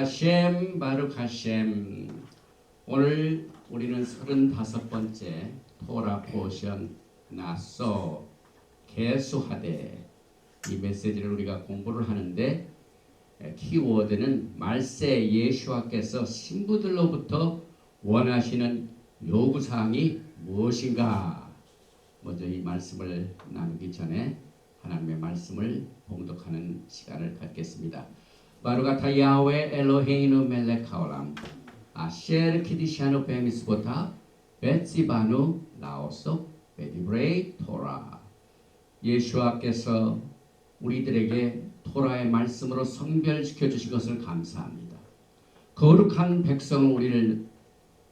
하셈 바룩 하셈. 오늘 우리는 35번째 토라 포션 나소 개수하되 이 메시지를 우리가 공부를 하는데 키워드는 말세 예수와께서 신부들로부터 원하시는 요구사항이 무엇인가. 먼저 이 말씀을 나누기 전에 하나님의 말씀을 봉독하는 시간을 갖겠습니다. 바루가타 야훼 엘로헤이누 멜렉 하올람 아셰르 키디샤누 베미스보타 베츠바누 라오소 베디브레이 토라. 예수와께서 우리들에게 토라의 말씀으로 성별시켜 주신 것을 감사합니다. 거룩한 백성은 우리를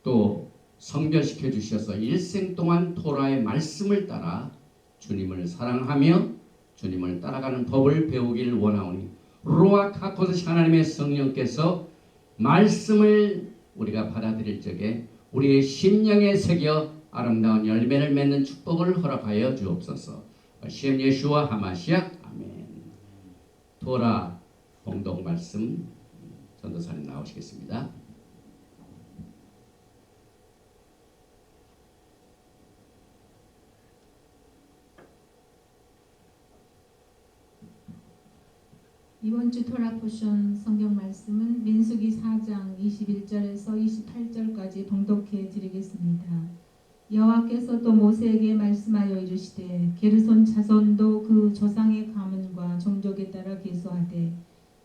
또 성별시켜 주셔서 일생 동안 토라의 말씀을 따라 주님을 사랑하며 주님을 따라가는 법을 배우기를 원하오니 루아크 하코스 하나님의 성령께서 말씀을 우리가 받아들일 적에 우리의 심령에 새겨 아름다운 열매를 맺는 축복을 허락하여 주옵소서. 셴 예수와 하마시아 아멘. 토라 봉독 말씀 전도사님 나오시겠습니다. 이번 주 토라 포션 성경 말씀은 민수기 4장 21절에서 28절까지 봉독해 드리겠습니다. 여호와께서 또 모세에게 말씀하여 이르시되 게르손 자손도 그 조상의 가문과 종족에 따라 계수하되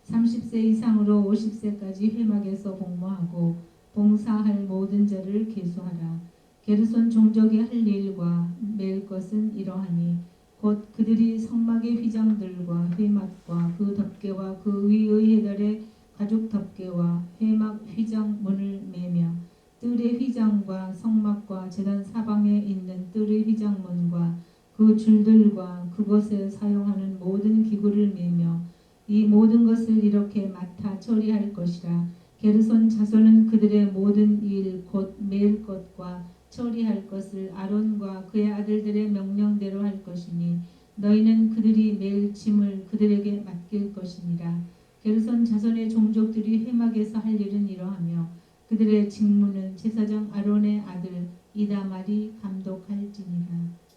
30세 이상으로 50세까지 회막에서 복무하고 봉사할 모든 자를 계수하라. 게르손 종족이 할 일과 맬 것은 이러하니 곧 그들이 성막의 휘장들과 회막과 그 덮개와 그 위의 해달의 가죽 덮개와 회막 휘장 문을 매며 뜰의 휘장과 성막과 제단 사방에 있는 뜰의 휘장문과 그 줄들과 그것에 사용하는 모든 기구를 매며 이 모든 것을 이렇게 맡아 처리할 것이라. 게르손 자손은 그들의 모든 일 곧 맬 것과 처리할 것을 아론과 그의 아들들의 명령대로 할 것이니 너희는 그들이 맬 짐을 그들에게 맡길 것이니라. 게르손 자손의 종족들이 회막에서 할 일은 이러하며 그들의 직무는 제사장 아론의 아들 이다말이 감독할지니라.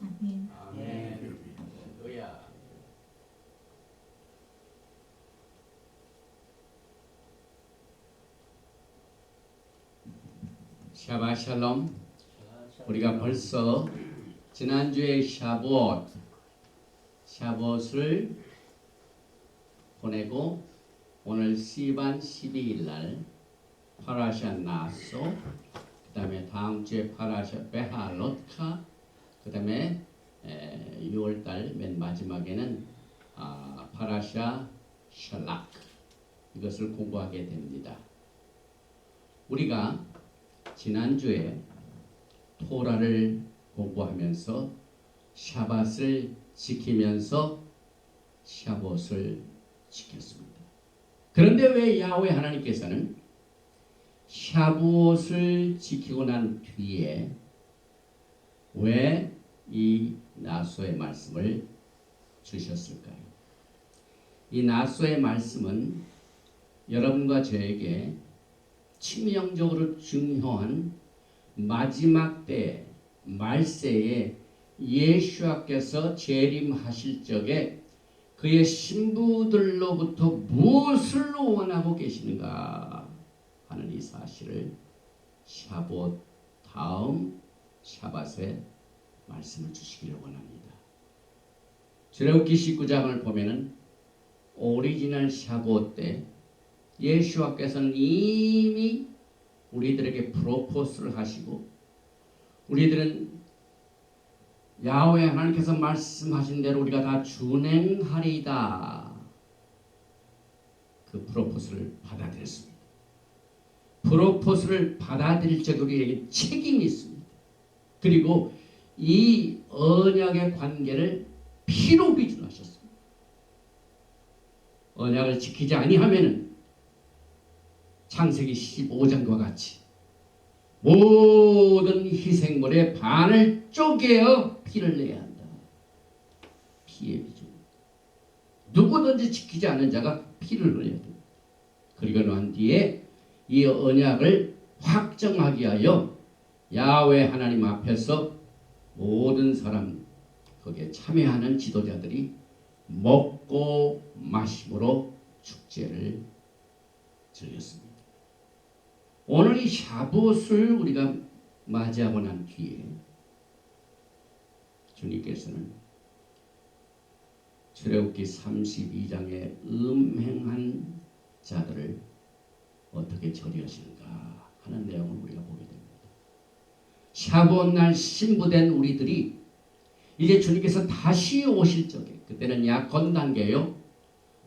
아멘. 아멘. 할렐루야. 샤바 샬롬. 우리가 벌써 지난주에 샤봇을 보내고 오늘 시반 12일 날 파라샤 나소, 그 다음에 다음 주에 파라샤 베하롯카, 그 다음에 6월달 맨 마지막에는 파라샤 샬락, 이것을 공부하게 됩니다. 우리가 지난주에 토라를 공부하면서 샤밧을 지키면서 샤봇을 지켰습니다. 그런데 왜 야훼 하나님께서는 샤봇을 지키고 난 뒤에 왜 이 나소의 말씀을 주셨을까요? 이 나소의 말씀은 여러분과 저에게 치명적으로 중요한 마지막 때 말세에 예수와께서 재림하실 적에 그의 신부들로부터 무엇을 원하고 계시는가 하는 이 사실을 샤봇 다음 샤밧에 말씀을 주시기를 원합니다. 출애굽기 19장을 보면은 오리지널 샤봇 때 예수와께서는 이미 우리들에게 프로포스를 하시고 우리들은 야훼 하나님께서 말씀하신 대로 우리가 다 준행하리이다. 그 프로포스를 받아들였습니다. 프로포스를 받아들일 적에 우리에게 책임이 있습니다. 그리고 이 언약의 관계를 피로 비준하셨습니다. 언약을 지키지 아니하면은 창세기 15장과 같이 모든 희생물의 반을 쪼개어 피를 내야 한다. 피의 비중. 누구든지 지키지 않는 자가 피를 흘려야 됩니다. 그리고 난 뒤에 이 언약을 확정하기 위하여 야훼 하나님 앞에서 모든 사람 거기에 참여하는 지도자들이 먹고 마심으로 축제를 즐겼습니다. 오늘 이 샤봇을 우리가 맞이하고 난 뒤에 주님께서는 출애굽기 32장에 음행한 자들을 어떻게 처리하시는가 하는 내용을 우리가 보게 됩니다. 샤봇 날 신부된 우리들이 이제 주님께서 다시 오실 적에, 그때는 약혼 단계요,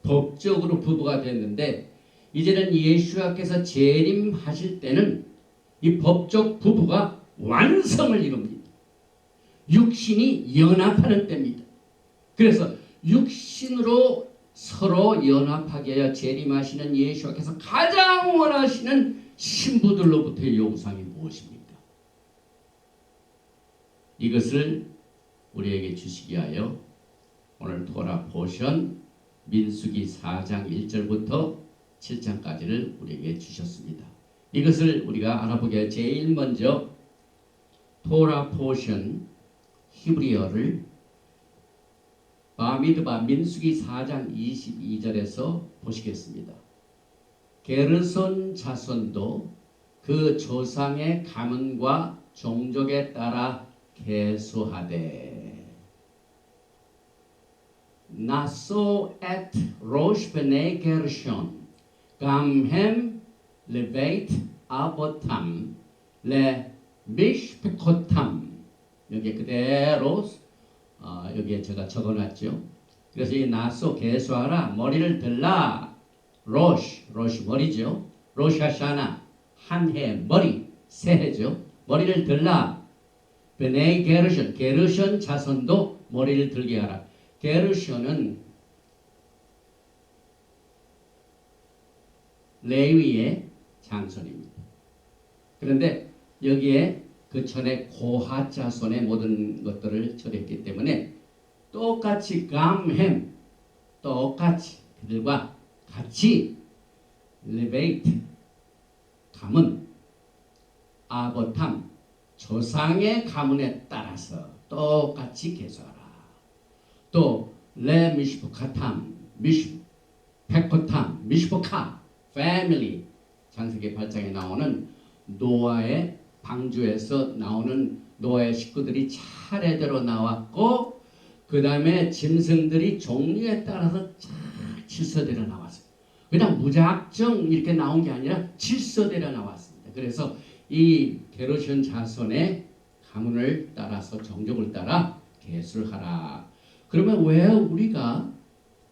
법적으로 부부가 됐는데 이제는 예수님께서 재림하실 때는 이 법적 부부가 완성을 이룹니다. 육신이 연합하는 때입니다. 그래서 육신으로 서로 연합하게 하여 재림하시는 예수님께서 가장 원하시는 신부들로부터의 요구사항이 무엇입니까? 이것을 우리에게 주시기 위하여 오늘 토라 포션 민수기 4장 1절부터 7장까지를 우리에게 주셨습니다. 이것을 우리가 알아보게 제일 먼저 토라 포션 히브리어를 바미드바 민수기 4장 22절에서 보시겠습니다. 게르손 자손도 그 조상의 가문과 종족에 따라 계수하되 나소 et rosh bnei gershon gamhem levet abotam le mishpekotam. 여기 그대로 여기에 제가 적어놨죠. 그래서 이 나소 계수하라, 머리를 들라, 로시 머리죠. 로샤샤나 한 해 머리, 새해죠. 머리를 들라. 베네이 게르션 자손도 머리를 들게 하라. 게르션은 레위의 장손입니다. 그런데 여기에 그 전에 고핫 자손의 모든 것들을 처리했기 때문에 똑같이 감햄, 똑같이 그들과 같이 레베이트, 가문, 아버탐, 조상의 가문에 따라서 똑같이 계수하라. 또 레미시포카탐, 미시페코탐, 미시포카, 패밀리, 창세기 8장에 나오는 노아의 방주에서 나오는 노아의 식구들이 차례대로 나왔고, 그 다음에 짐승들이 종류에 따라서 질서대로 나왔어요. 그냥 무작정 이렇게 나온 게 아니라 질서대로 나왔습니다. 그래서 이 게르션 자손의 가문을 따라서 종족을 따라 계수를 하라. 그러면 왜 우리가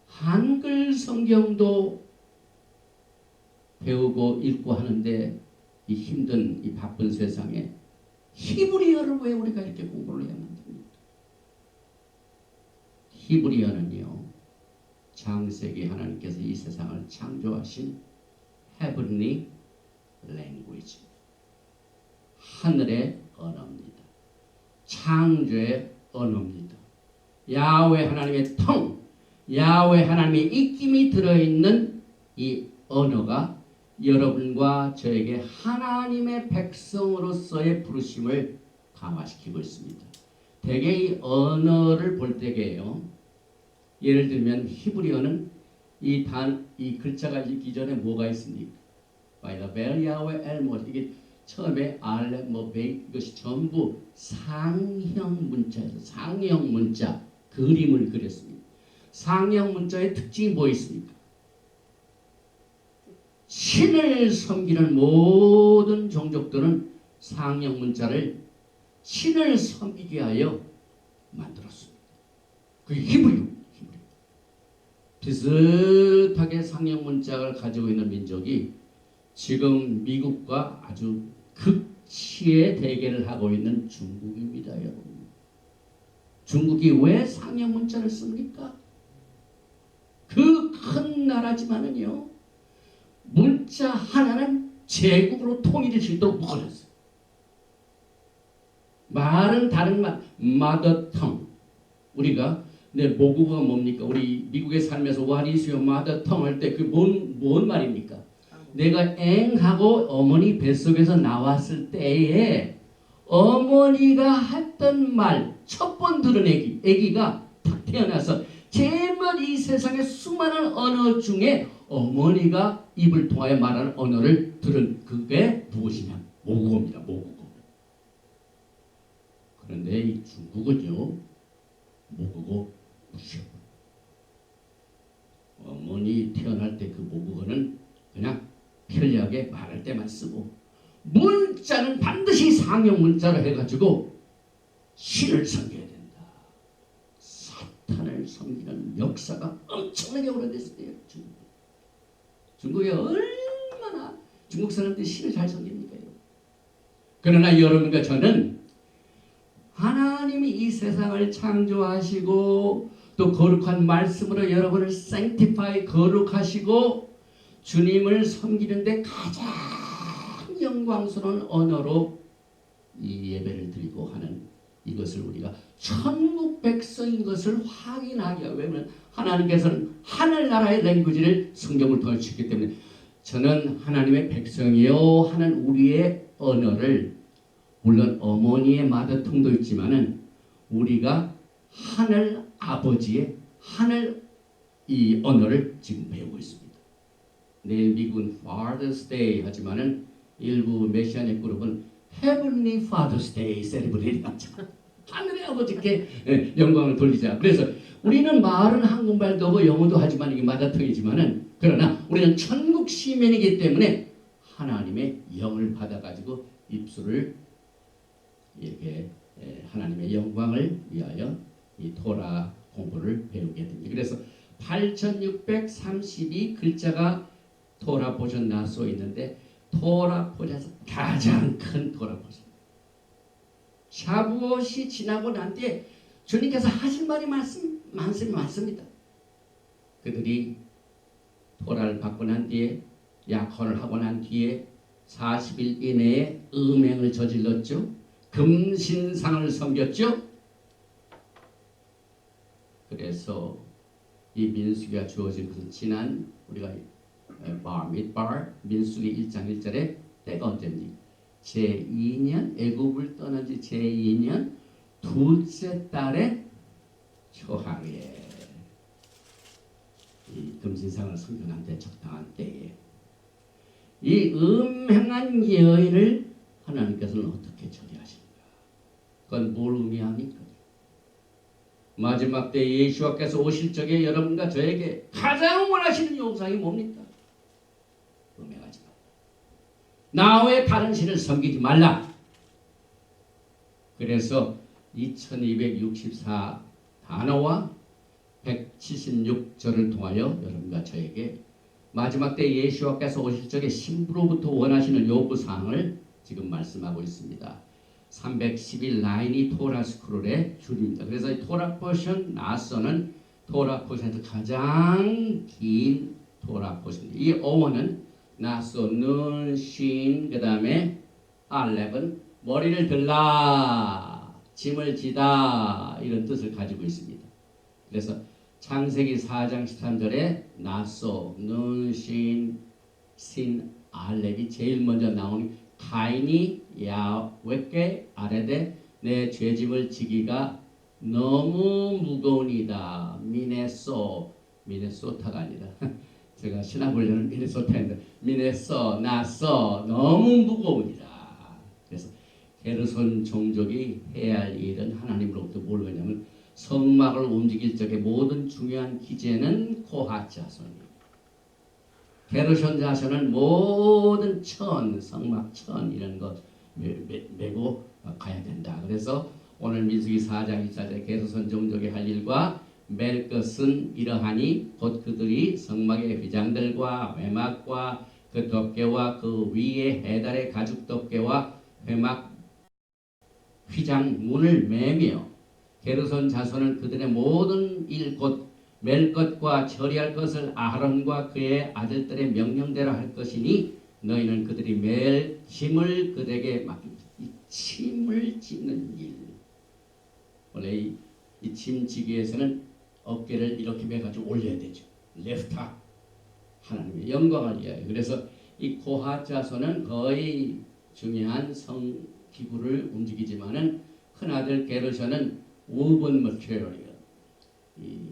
한글 성경도 배우고 읽고 하는데 이 힘든 이 바쁜 세상에 히브리어를 왜 우리가 이렇게 공부를 해야 합니까? 히브리어는요, 창세기 하나님께서 이 세상을 창조하신 heavenly language, 하늘의 언어입니다. 창조의 언어입니다. 야훼 하나님의 통, 야훼 하나님의 입김이 들어있는 이 언어가 여러분과 저에게 하나님의 백성으로서의 부르심을 강화시키고 있습니다. 대개 이 언어를 볼 때에요, 예를 들면 히브리어는 이 글자가 읽기 전에 뭐가 있습니까? 바이라벨 야훼 엘모, 이게 처음에 알레 베이, 이것이 전부 상형 문자에서 상형 문자 그림을 그렸습니다. 상형 문자의 특징이 뭐 있습니까? 신을 섬기는 모든 종족들은 상형 문자를 신을 섬기게 하여 만들었습니다. 그게 히브리어. 비슷하게 상형 문자를 가지고 있는 민족이 지금 미국과 아주 극치의 대결을 하고 있는 중국입니다, 여러분. 중국이 왜 상형 문자를 씁니까? 그 큰 나라지만은요, 문자 하나는 제국으로 통일할 수 있도록 묶어놨어요. 말은 다른 말, 마더텅. 우리가 내 모국어가 뭡니까? 우리 미국에 살면서 What is your mother tongue 할 때 그 뭔 말입니까? 내가 앵하고 어머니 뱃속에서 나왔을 때에 어머니가 했던 말 첫 번 들은 애기가 탁 태어나서 제일 이 세상의 수많은 언어 중에 어머니가 입을 통하여 말하는 언어를 들은 그게 무엇이냐? 모국어입니다. 모국어. 그런데 이 중국은요, 모국어 무시하고 어머니 태어날 때 그 모국어는 그냥 편리하게 말할 때만 쓰고 문자는 반드시 상형 문자로 해가지고 신을 섬겨야 된다. 사탄을 섬기는 역사가 엄청나게 오래됐어요. 중국에 얼마나 중국 사람들이 신을 잘 섬깁니까? 그러나 여러분과 저는 하나님이 이 세상을 창조하시고 또 거룩한 말씀으로 여러분을 sanctify 거룩하시고 주님을 섬기는데 가장 영광스러운 언어로 이 예배를 드리고 하는 이것을 우리가 천국 백성인 것을 확인하기 위해 왜냐하면 하나님께서는 하늘나라의 랭귀지를 성경을 통해 주셨기 때문에 저는 하나님의 백성이요 하는 우리의 언어를 물론 어머니의 마더통도 있지만은 우리가 하늘 아버지의 하늘 이 언어를 지금 배우고 있습니다. 내일 미국은 Father's Day 하지만은 일부 메시아닉 그룹은 Heavenly Father's Day 세레브레이션 하잖아. 하늘의 아버지께 영광을 돌리자. 그래서 우리는 말은 한국말도 하고 영어도 하지만 이게 마더통이지만은 그러나 우리는 천국 시민이기 때문에 하나님의 영을 받아가지고 입술을 이렇게 하나님의 영광을 위하여 이 토라 공부를 배우게 됩니다. 그래서 8632 글자가 토라 포션 나서 있는데 토라 포션에서 가장 큰 토라 포션. 샤부옷이 지나고 난 뒤에 주님께서 하신 말이 많습니다. 그들이 토라를 받고 난 뒤에 약혼을 하고 난 뒤에 40일 이내에 음행을 저질렀죠. 금신상을 섬겼죠. 그래서 이 민수기가 주어진 것은 지난 우리가 바미트바 민수기 1장 1절에 때가 언제입니까? 제2년 애굽을 떠난 지 제2년 둘째 달에 초하루에 이 금신상을 섬겨난 때 적당한 때에 이 음행한 여인을 하나님께서는 어떻게 처리하십니까? 그건 뭘 의미합니까? 마지막 때 예수와께서 오실 적에 여러분과 저에게 가장 원하시는 요구사항이 뭡니까? 음행하지 말라. 나 외에 다른 신을 섬기지 말라. 그래서 2264 단어와 176절을 통하여 여러분과 저에게 마지막 때 예수와께서 오실 적에 신부로부터 원하시는 요구사항을 지금 말씀하고 있습니다. 311 라인이 토라 스크롤의 줄입니다. 그래서 이 토라 포션 나서는 토라 포션에서 가장 긴 토라 포션. 이 어원은 나서 눈, 신, 그 다음에 알렙은 머리를 들라, 짐을 지다 이런 뜻을 가지고 있습니다. 그래서 창세기 4장 13절에 나서, 눈, 신, 알렙이 제일 먼저 나오는 가인이 야훼께 아뢰되 내 죄짐을 지기가 너무 무거우니다. 미네소타가 아니라 제가 신학훈련은 미네소타인데 나서 너무 무거우니다. 그래서 게르손 종족이 해야 할 일은 하나님으로부터 뭘 왜냐면 성막을 움직일 적에 모든 중요한 기제는 코핫 자손입니다. 게르손 자손은 모든 성막 이런 거 메고 가야 된다. 그래서 오늘 민수기 4장 1절에 게르손 종족이 할 일과 맬 것은 이러하니 곧 그들이 성막의 휘장들과 회막과 그 덮개와 그 위에 해달의 가죽 덮개와 회막 휘장 문을 매며 게르손 자손은 그들의 모든 일 곧 맬 것과 처리할 것을 아하론과 그의 아들들의 명령대로 할 것이니 너희는 그들이 맬 짐을 그들에게 맡깁니다. 이 짐을 짓는 일. 원래 이 짐 지기 위해서는 어깨를 이렇게 매가지고 올려야 되죠. 레프트 하나님의 영광을 위하여. 그래서 이 고핫 자손은 거의 중요한 성기구를 움직이지만은 큰아들 게르션은 woven material, 이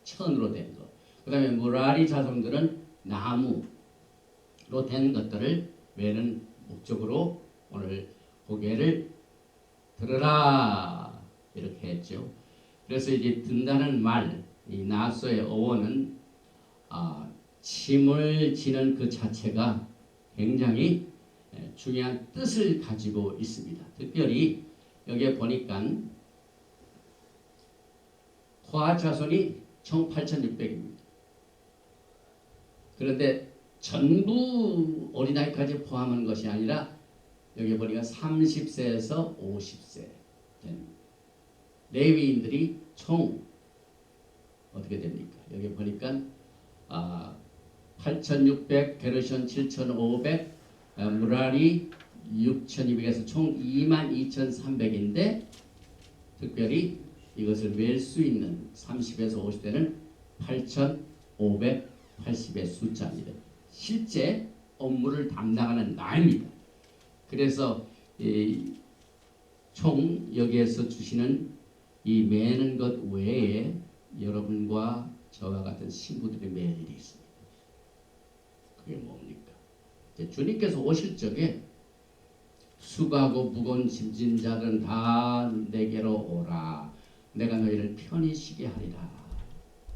천으로 된 거. 그 다음에 무라리 자손들은 나무로 된 것들을 매는 목적으로 오늘 고개를 들으라 이렇게 했죠. 그래서 이제 든다는 말, 이 나소의 어원은 짐을 지는 그 자체가 굉장히 중요한 뜻을 가지고 있습니다. 특별히 여기에 보니까 코앗 자손이 총 8,600입니다. 그런데 전부 어린아이까지 포함한 것이 아니라 여기 보니까 30세에서 50세 된 레위인들이 총 어떻게 됩니까? 여기 보니까 8,600, 게르션 7,500, 무라리 6,200에서 총 22,300인데 특별히 이것을 맬 수 있는 30에서 50대는 8,580의 숫자입니다. 실제 업무를 담당하는 나이입니다. 그래서 총 여기에서 주시는 이 매는 것 외에 여러분과 저와 같은 신부들이 매일 일이 있습니다. 그게 뭡니까? 주님께서 오실 적에 수고하고 무거운 짐진 자들은 다 내게로 오라. 내가 너희를 편히 쉬게 하리라.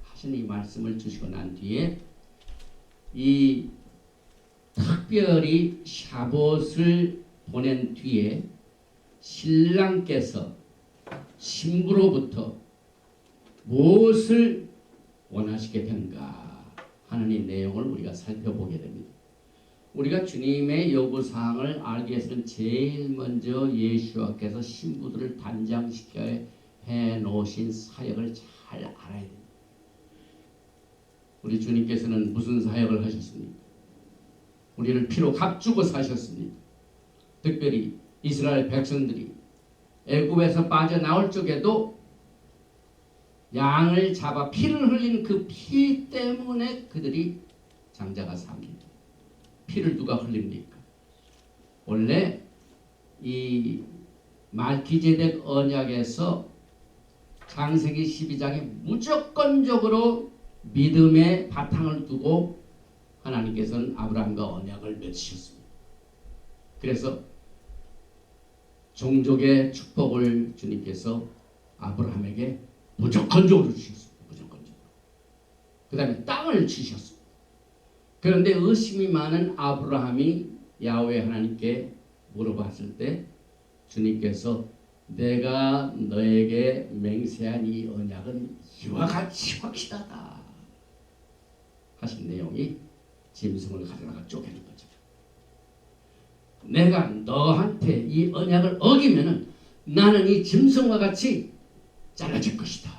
하신 이 말씀을 주시고 난 뒤에 이 특별히 샤봇을 보낸 뒤에 신랑께서 신부로부터 무엇을 원하시게 된가 하는 이 내용을 우리가 살펴보게 됩니다. 우리가 주님의 요구사항을 알기 위해서는 제일 먼저 예수와께서 신부들을 단장시켜 해놓으신 사역을 잘 알아야 됩니다. 우리 주님께서는 무슨 사역을 하셨습니까? 우리를 피로 값주고 사셨습니다. 특별히 이스라엘 백성들이 애굽에서 빠져나올 적에도 양을 잡아 피를 흘린 그 피 때문에 그들이 장자가 삽니다. 피를 누가 흘립니까? 원래 이 말기제덱 언약에서 창세기 12장에 무조건적으로 믿음의 바탕을 두고 하나님께서는 아브라함과 언약을 맺으셨습니다. 그래서 종족의 축복을 주님께서 아브라함에게 무조건적으로 주셨습니다. 무조건적으로. 그 다음에 땅을 주셨습니다. 그런데 의심이 많은 아브라함이 야훼 하나님께 물어봤을 때 주님께서 내가 너에게 맹세한 이 언약은 이와 같이 확실하다 하신 내용이 짐승을 가져다가 쪼개는 거죠. 내가 너한테 이 언약을 어기면은 나는 이 짐승과 같이 잘라질 것이다.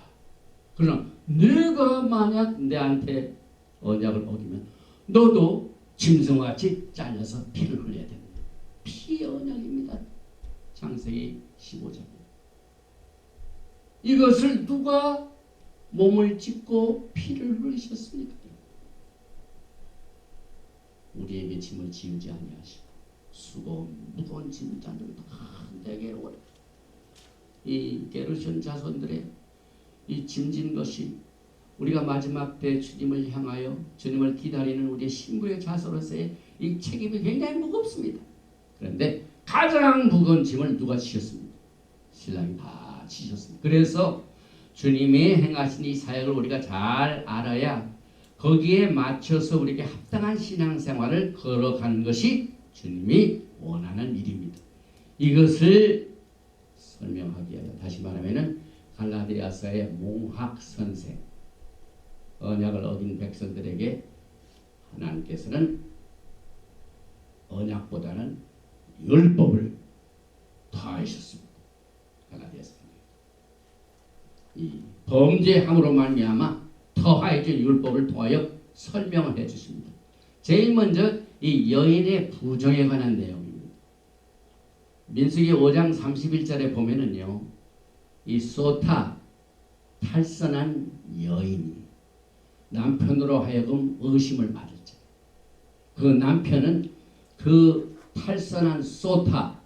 그러나 내가 만약 내한테 언약을 어기면 너도 짐승과 같이 잘려서 피를 흘려야 됩니다. 피 언약입니다. 창세기 15장. 이것을 누가 몸을 찢고 피를 흘리셨습니까? 우리에게 짐을 지우지 아니하시고 수고 무거운 짐을 짠들 다 내게 오라. 이 게르션 자손들의 이 짐진 것이 우리가 마지막 때 주님을 향하여 주님을 기다리는 우리의 신부의 자손으로서의 이 책임이 굉장히 무겁습니다. 그런데 가장 무거운 짐을 누가 지셨습니까? 신랑이 다 지셨습니다. 그래서 주님이 행하신 이 사역을 우리가 잘 알아야 거기에 맞춰서 우리에게 합당한 신앙생활을 걸어가는 것이 주님이 원하는 일입니다. 이것을 설명하기 위하여 다시 말하면 갈라디아서의 몽학선생, 언약을 어긴 백성들에게 하나님께서는 언약보다는 율법을 더하셨습니다. 갈라디아서 이 범죄함으로 말미암아 더하여진 율법을 통하여 설명을 해주십니다. 제일 먼저 이 여인의 부정에 관한 내용입니다. 민수기 5장 31절에 보면은요, 이 소타, 탈선한 여인이 남편으로 하여금 의심을 받을 때 그 남편은 그 탈선한 소타,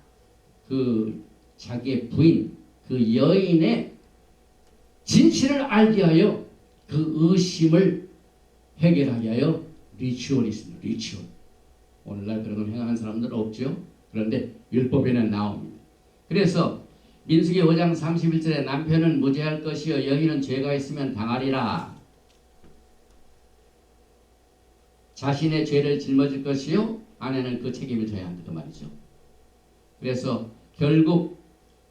그 자기의 부인, 그 여인의 진실을 알게 하여 그 의심을 해결하게 하여 리추얼이 있습니다. 리추얼. 오늘날 그런 걸 행하는 사람들은 없죠. 그런데 율법에는 나옵니다. 그래서 민수기 5장 31절에 남편은 무죄할 것이요 여인은 죄가 있으면 당하리라. 자신의 죄를 짊어질 것이요 아내는 그 책임을 져야 한다 그 말이죠. 그래서 결국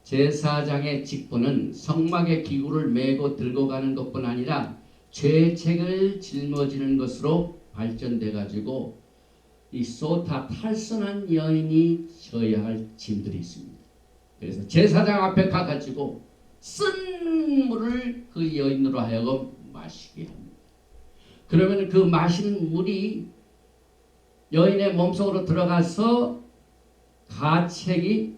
제사장의 직분은 성막의 기구를 메고 들고 가는 것뿐 아니라 죄책을 짊어지는 것으로 발전돼 가지고 이 소타 탈선한 여인이 져야 할 짐들이 있습니다. 그래서 제사장 앞에 가가지고 쓴 물을 그 여인으로 하여금 마시게 합니다. 그러면 그 마시는 물이 여인의 몸속으로 들어가서 가책이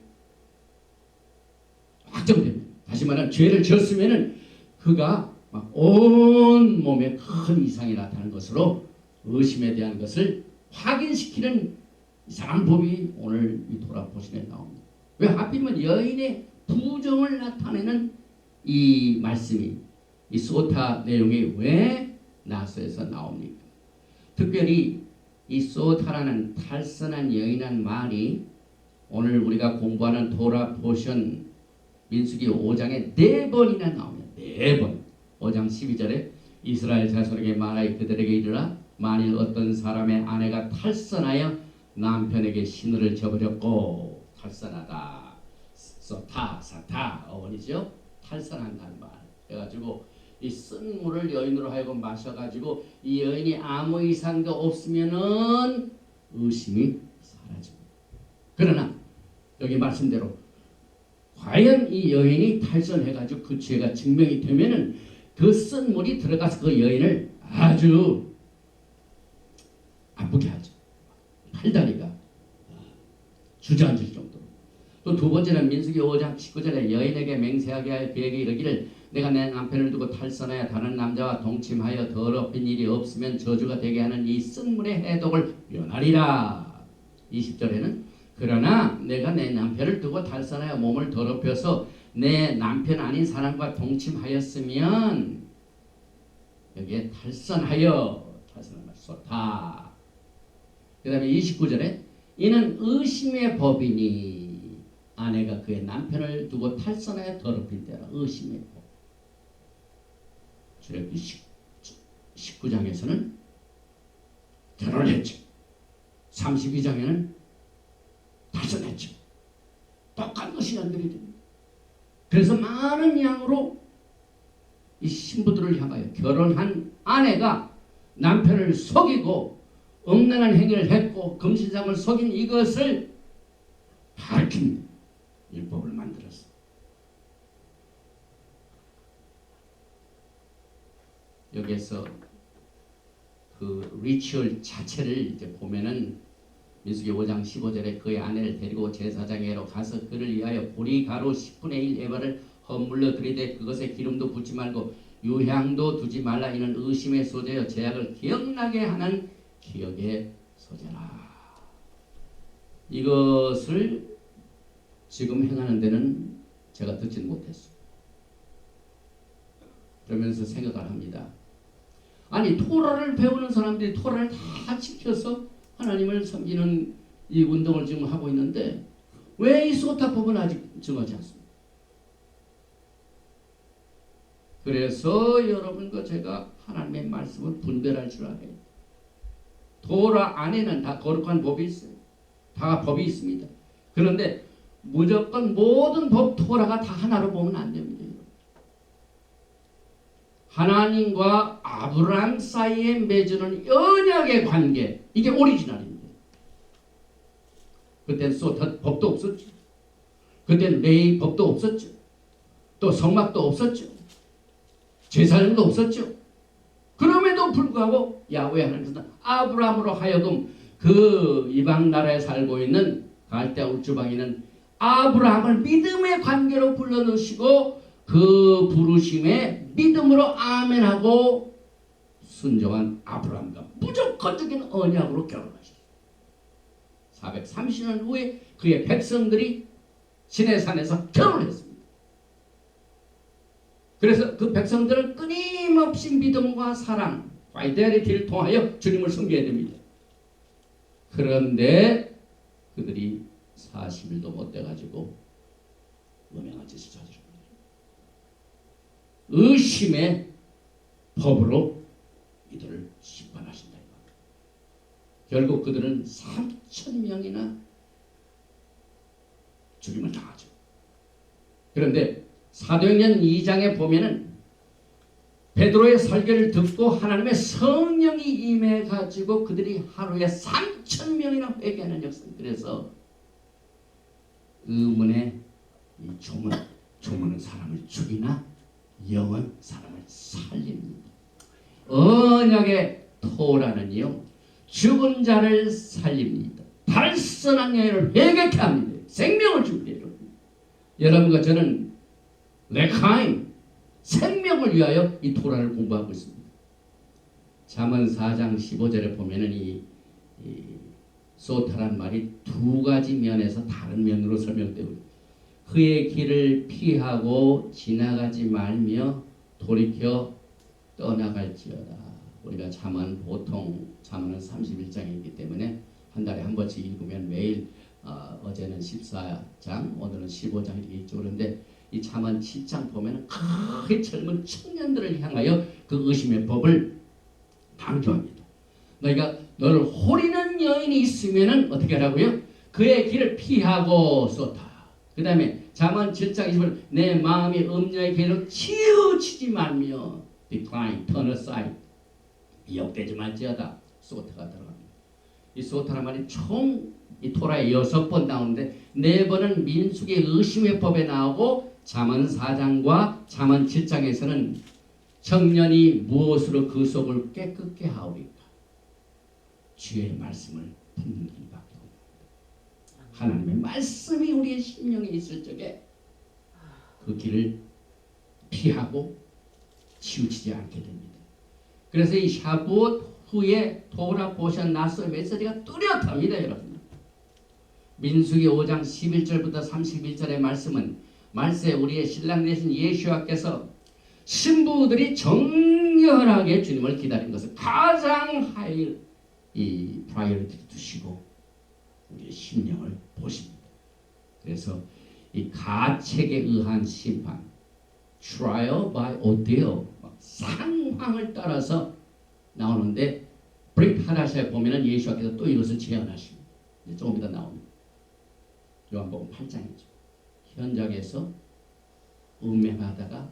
확정됩니다. 다시 말하면 죄를 지었으면은 그가 막 온 몸에 큰 이상이 나타나는 것으로 의심에 대한 것을 확인시키는 이상한 법이 오늘 이 토라포션에 나옵니다. 왜 하필이면 여인의 부정을 나타내는 이 말씀이 이 소타 내용이 왜 나서에서 나옵니까? 특별히 이 소타라는 탈선한 여인한 말이 오늘 우리가 공부하는 토라 포션 민수기 5장에 4번이나 나옵니다. 4번. 5장 12절에 이스라엘 자손에게 말하여 그들에게 이르라 만일 어떤 사람의 아내가 탈선하여 남편에게 신호를 저버렸고 탈선하다 소타 사타 어원이죠. 탈선한다는 말 해가지고 이 쓴 물을 여인으로 하여금 마셔가지고 이 여인이 아무 이상도 없으면은 의심이 사라집니다. 그러나 여기 말씀대로 과연 이 여인이 탈선해가지고 그 죄가 증명이 되면은 그 쓴 물이 들어가서 그 여인을 아주 아프게 하죠. 팔다리가 주저앉을 정도로. 또 두 번째는 민수기 5장 19절에 여인에게 맹세하게 할 그에게 이르기를 내가 내 남편을 두고 탈선하여 다른 남자와 동침하여 더럽힌 일이 없으면 저주가 되게 하는 이 쓴 물의 해독을 면하리라. 20절에는 그러나 내가 내 남편을 두고 탈선하여 몸을 더럽혀서 내 남편 아닌 사람과 동침하였으면 여기에 탈선하여 탈선한 말 소타. 그 다음에 29절에 이는 의심의 법이니 아내가 그의 남편을 두고 탈선하여 더럽힐 때라. 의심의 법. 출애굽기 19장에서는 결혼을 했죠. 32장에는 탈선했죠. 똑같은 것이 연결이 됩니다. 그래서 많은 양으로 이 신부들을 향하여 결혼한 아내가 남편을 속이고 음란한 행위를 했고 금신상을 속인 이것을 밝힙니다. 율법을 만들었어. 여기에서 그 리추얼 자체를 이제 보면은 민수기 5장 15절에 그의 아내를 데리고 제사장에게로 가서 그를 위하여 보리가루 10분의 1 에바를 허물러 드리되 그것에 기름도 붓지 말고 유향도 두지 말라. 이는 의심의 소재여 제약을 기억나게 하는 기억의 소재라. 이것을 지금 행하는 데는 제가 듣지는 못했어요. 그러면서 생각을 합니다. 아니 토라를 배우는 사람들이 토라를 다 지켜서 하나님을 섬기는 이 운동을 지금 하고 있는데 왜 이 소타법은 아직 정하지 않습니까? 그래서 여러분과 제가 하나님의 말씀을 분별할 줄 알아요. 토라 안에는 다 거룩한 법이 있어요. 다 법이 있습니다. 그런데 무조건 모든 법 토라가 다 하나로 보면 안 됩니다. 하나님과 아브라함 사이에 맺어놓은 언약의 관계, 이게 오리지널입니다. 그때는 소타 법도 없었죠. 그때는 레위 법도 없었죠. 또 성막도 없었죠. 제사장도 없었죠. 그럼에도 불구하고 야훼 하나님께서 아브라함으로 하여금 그 이방 나라에 살고 있는 갈대아 울주방에 있는 아브라함을 믿음의 관계로 불러넣으시고 그 부르심에 믿음으로 아멘하고 순종한 아브라함과 무조건적인 언약으로 결혼하셨어요. 430년 후에 그의 백성들이 시내산에서 결혼을 했습니다. 그래서 그 백성들은 끊임없이 믿음과 사랑, 파이델리티를 통하여 주님을 섬겨야 됩니다. 그런데 그들이 40일도 못 돼가지고 음행한 짓을 저지릅니다. 의심의 법으로 이들을 심판하신다. 결국 그들은 3,000명이나 죽임을 당하죠. 그런데 사도행전 2장에 보면은 베드로의 설교를 듣고 하나님의 성령이 임해가지고 그들이 하루에 3,000명이나 회개하는 역사. 그래서 의문의 이 조문은 사람을 죽이나 영은 사람을 살립니다. 언약의 토라는요, 죽은 자를 살립니다. 달선한 영혼을 회개케 합니다. 생명을 줍니다. 여러분과 저는 레카임, 생명을 위하여 이 토라를 공부하고 있습니다. 잠언 4장 15절에 보면은 이 소타란 말이 두 가지 면에서 다른 면으로 설명되고 있습니다. 그의 길을 피하고 지나가지 말며 돌이켜 떠나갈지어다. 우리가 잠언 보통 잠언은 31장이기 때문에 한 달에 한 번씩 읽으면 매일 어제는 14장, 오늘은 15장 이렇게 있죠. 그런데 이 잠언 7장 보면 크게 젊은 청년들을 향하여 그 의심의 법을 강조합니다. 너를 호리는 여인이 있으면은 어떻게 하라고요? 그의 길을 피하고 쏟다. 그 다음에 잠언 7장 20절 내 마음이 음녀의 길로 치우치지 말며 decline, turn aside 미혹되지 말지어다. 소타가 들어갑니다. 이 소타란 말이 총 이 토라에 6번 나오는데 4번은 민수기 의심의 법에 나오고 잠언 4장과 잠언 7장에서는 청년이 무엇으로 그 속을 깨끗게 하오리까? 주의 말씀을 듣는 길밖에 없다. 하나님의 말씀이 우리의 심령에 있을 적에 그 길을 피하고 치우치지 않게 됩니다. 그래서 이 샤부옷 후에 토라 보션 나스의 메시지가 뚜렷합니다. 여러분. 민수기 5장 11절부터 31절의 말씀은 말세 우리의 신랑 되신 예수와께서 신부들이 정결하게 주님을 기다린 것을 가장 하이 이 프라이어리티 두시고 우리의 심령을 보십니다. 그래서 이 가책에 의한 심판, trial by ordeal, 상황을 따라서 나오는데 브릿 하다샤에 보면은 예수께서 또 이것을 재현하십니다. 조금 이따 나옵니다. 요한복음 8장이죠. 현장에서 음행하다가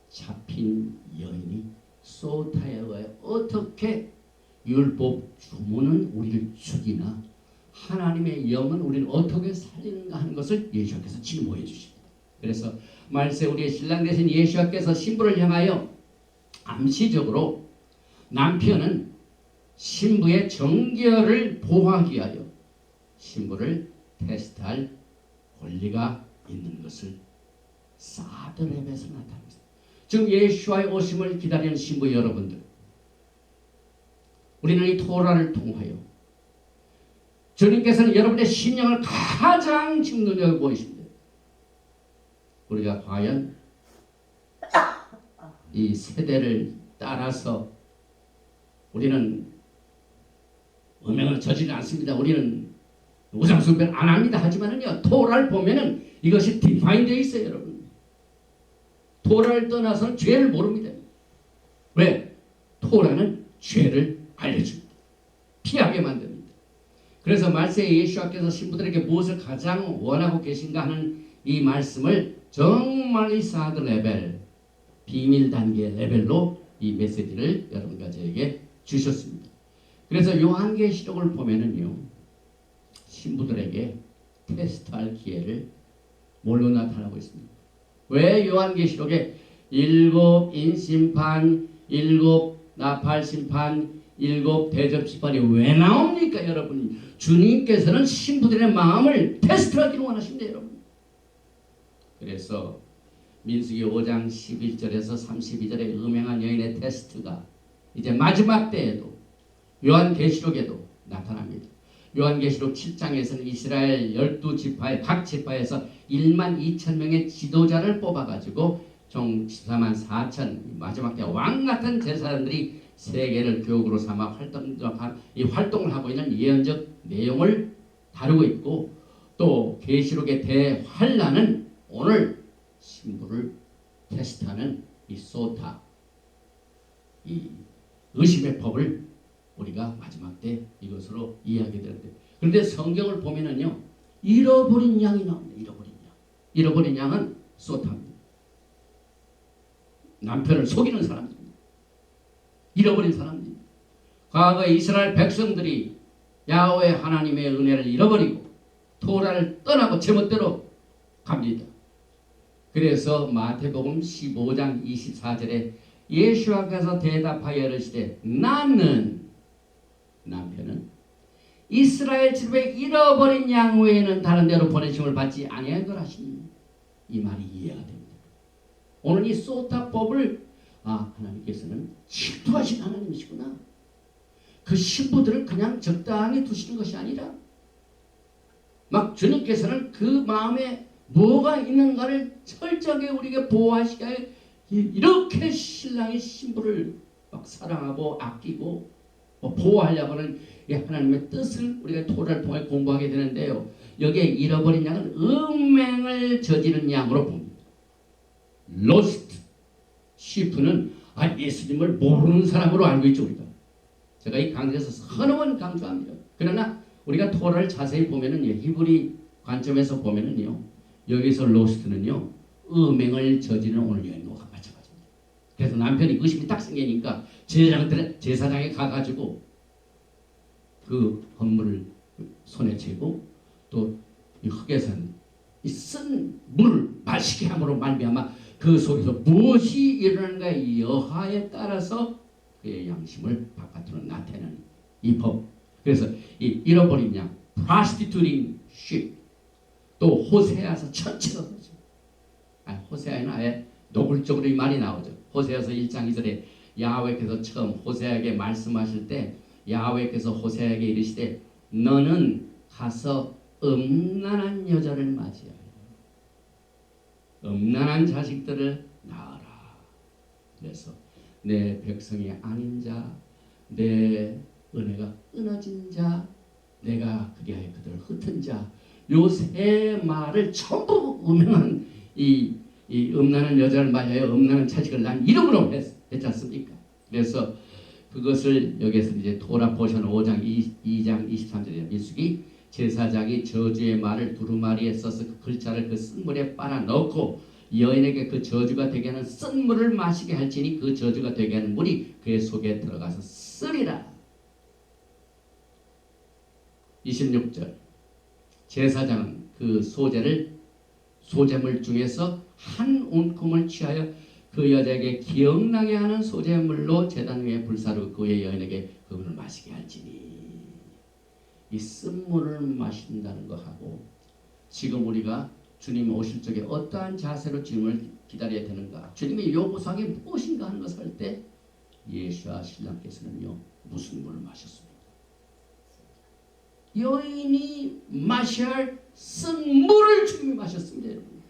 잡힌 여인이 소타에 의해 어떻게 율법 주문은 우리를 죽이나 하나님의 영은 우리를 어떻게 살리는가 하는 것을 예수께서 증거해 주십니다. 그래서 말세 우리의 신랑 되신 예수께서 신부를 향하여 암시적으로 남편은 신부의 정결을 보호하기 위하여 신부를 테스트할 권리가 있는 것을 사드랩에서 나타납니다. 즉 예수와의 오심을 기다리는 신부 여러분들, 우리는 이 토라를 통하여 주님께서는 여러분의 신령을 가장 직능적으로 보이십니다. 우리가 과연 이 세대를 따라서 우리는 음행을 저지르지 않습니다. 우리는 우상숭배를 안 합니다. 하지만은요, 토라를 보면은 이것이 디파인 되어 있어요, 여러분. 토라를 떠나서는 죄를 모릅니다. 왜? 토라는 죄를 알려줍니다. 피하게 만듭니다. 그래서 말세 예수께서 신부들에게 무엇을 가장 원하고 계신가 하는 이 말씀을 정말 이 사드 레벨, 비밀 단계 레벨로 이 메시지를 여러분과 저에게 주셨습니다. 그래서 요한계시록을 보면은요, 신부들에게 테스트할 기회를 뭘로 나타나고 있습니다. 왜 요한계시록에 7 인심판, 7 나팔심판, 7 대접심판이 왜 나옵니까? 여러분, 주님께서는 신부들의 마음을 테스트하기를 원하십니다. 여러분. 그래서 민수기 5장 11절에서 32절의 음행한 여인의 테스트가 이제 마지막 때에도 요한계시록에도 나타납니다. 요한계시록 7장에서는 이스라엘 12지파의 각 지파에서 1만 2천 명의 지도자를 뽑아가지고 총 14만 4천 마지막 때 왕같은 제사장들이 세계를 교육으로 삼아 활동을 하고 있는 예언적 내용을 다루고 있고, 또 계시록의 대환란은 오늘 신부를 테스트하는 이 소타, 이 의심의 법을 우리가 마지막 때 이것으로 이해하게 되는데, 그런데 성경을 보면은요, 잃어버린 양이 나옵니다. 잃어버린 양. 잃어버린 양은 소타입니다. 남편을 속이는 사람입니다. 잃어버린 사람입니다. 과거에 이스라엘 백성들이 야훼 하나님의 은혜를 잃어버리고 토라를 떠나고 제멋대로 갑니다. 그래서 마태복음 15장 24절에 예수께서 대답하여 이르시되 나는, 남편은 이스라엘 집에 잃어버린 양 외에는 다른 데로 보내심을 받지 아니할 걸 하시니, 이 말이 이해가 됩니다. 오늘 이 소타법을 하나님께서는 질투하신 하나님이시구나. 그 신부들을 그냥 적당히 두시는 것이 아니라 막 주님께서는 그 마음에 뭐가 있는가를 철저하게 우리에게 보호하시게, 이렇게 신랑이 신부를 막 사랑하고 아끼고 보호하려고 하는 하나님의 뜻을 우리가 토라를 통해 공부하게 되는데요. 여기에 잃어버린 양은 음행을 저지른 양으로 봅니다. 로스트 시프는 예수님을 모르는 사람으로 알고 있죠. 우리가, 제가 이 강좌에서 서너 번 강조합니다. 그러나 우리가 토라를 자세히 보면은 히브리 관점에서 보면은요, 여기서 로스트는요, 음행을 저지르는 오늘 여인과 마찬가지입니다. 그래서 남편이 의심이 딱 생기니까 제사장에 가가지고 그 헌물을 손에 쥐고 또 이 흙에선 이 쓴 물을 마시게 함으로 말미암아 그 속에서 무엇이 일어나는가 여하에 따라서 그의 양심을 바깥으로 나타내는 이 법. 그래서 이 잃어버린 양, prostituting sheep, 또 호세아서 전체가 그렇죠. 호세아에는 아예 노골적으로 이 말이 나오죠. 호세아서 1장 2절에 야훼께서 처음 호세아에게 말씀하실 때 야훼께서 호세아에게 이르시되 너는 가서 음란한 여자를 맞이하라. 음란한 자식들을 낳아라. 그래서 내 백성이 아닌 자, 내 은혜가 끊어진 자, 내가 그리하여 그들을 흩은 자, 요 세 말을 전부 음행한 이 음란한 여자를 맞이하여 음란한 자식을 낳은 이름으로 했지 않습니까? 그래서 그것을 여기에서 이제 토라 포션 5장 2장 23절에 민수기 제사장이 저주의 말을 두루마리에 써서 그 글자를 그 쓴물에 빨아 넣고 여인에게 그 저주가 되게 하는 쓴물을 마시게 할지니 그 저주가 되게 하는 물이 그의 속에 들어가서 쓰리라. 26절 제사장은 그 소재물 중에서 한 움큼을 취하여 그 여자에게 기억나게 하는 소재물로 제단 위에 불사르고 그의 여인에게 그물을 마시게 할지니. 이 쓴물을 마신다는 것하고 지금 우리가 주님 오실 적에 어떠한 자세로 주님을 기다려야 되는가, 주님의 요구사항이 무엇인가 하는 것을 할 때 예수와 신랑께서는요 무슨 물을 마셨습니까? 여인이 마셔야 할 쓴물을 주님이 마셨습니다. 여러분.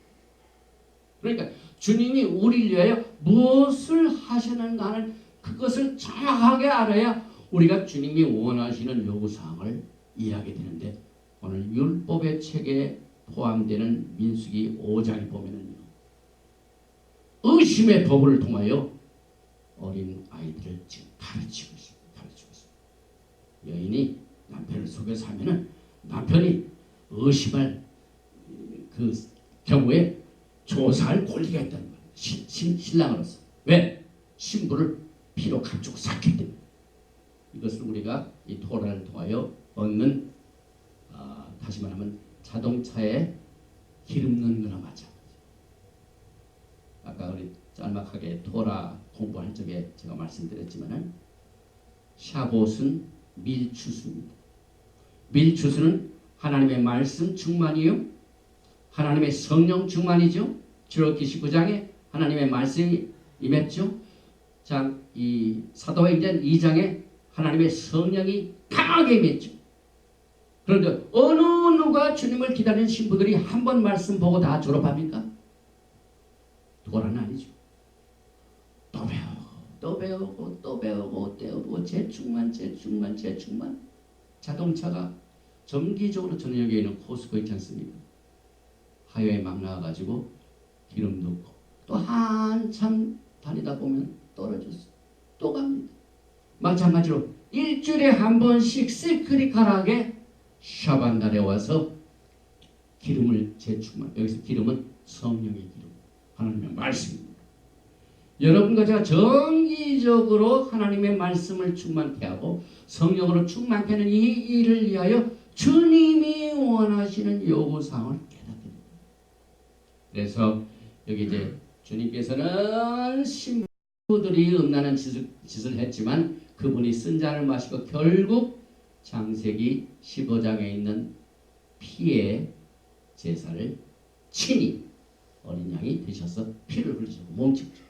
그러니까 주님이 우리를 위하여 무엇을 하시는가 하는 그것을 정확하게 알아야 우리가 주님이 원하시는 요구사항을 이해하게 되는데, 오늘 율법의 책에 포함되는 민수기 5장에 보면은요, 의심의 법을 통하여 어린 아이들을 지금 가르치고 있습니다. 여인이 남편을 속여서 하면은 남편이 의심할 그 경우에 조사할 권리가 있다는 거예요. 신랑으로서. 왜? 신부를 피로 감추고 샀기 때문에. 이것을 우리가 이 토라를 통하여 얻는, 다시 말하면 자동차에 기름 넣는 거나 마찬가지. 아까 우리 짤막하게 토라 공부할 적에 제가 말씀드렸지만은 샤봇은 밀추수입니다. 밀추수는 하나님의 말씀 충만이요, 하나님의 성령 충만이죠. 출애굽기 19장에 하나님의 말씀이 임했죠. 자, 이 사도행전 2장에 하나님의 성령이 강하게 임했죠. 그런데 어느 누가 주님을 기다리는 신부들이 한 번 말씀 보고 다 졸업합니까? 그거는 아니죠. 또 배우고 또 배우고 또 배우고 또 배우고 재충만 자동차가 정기적으로 전역에 있는 코스코 있지 않습니까? 하이웨이 막 나와가지고 기름 넣고 또 한참 다니다 보면 떨어졌어. 또 갑니다. 마찬가지로 일주일에 한 번씩 시크릿하게 샤반달에 와서 기름을 재충만. 여기서 기름은 성령의 기름, 하나님의 말씀입니다. 여러분과 제가 정기적으로 하나님의 말씀을 충만케 하고 성령으로 충만케 하는 이 일을 위하여 주님이 원하시는 요구사항을 깨닫게 됩니다. 그래서 여기 이제 주님께서는 신부들이 음란한 짓을 했지만 그분이 쓴 잔을 마시고 결국 창세기 15장에 있는 피의 제사를 친히 어린 양이 드셔서 피를 흘리시고 몸집으셨어요.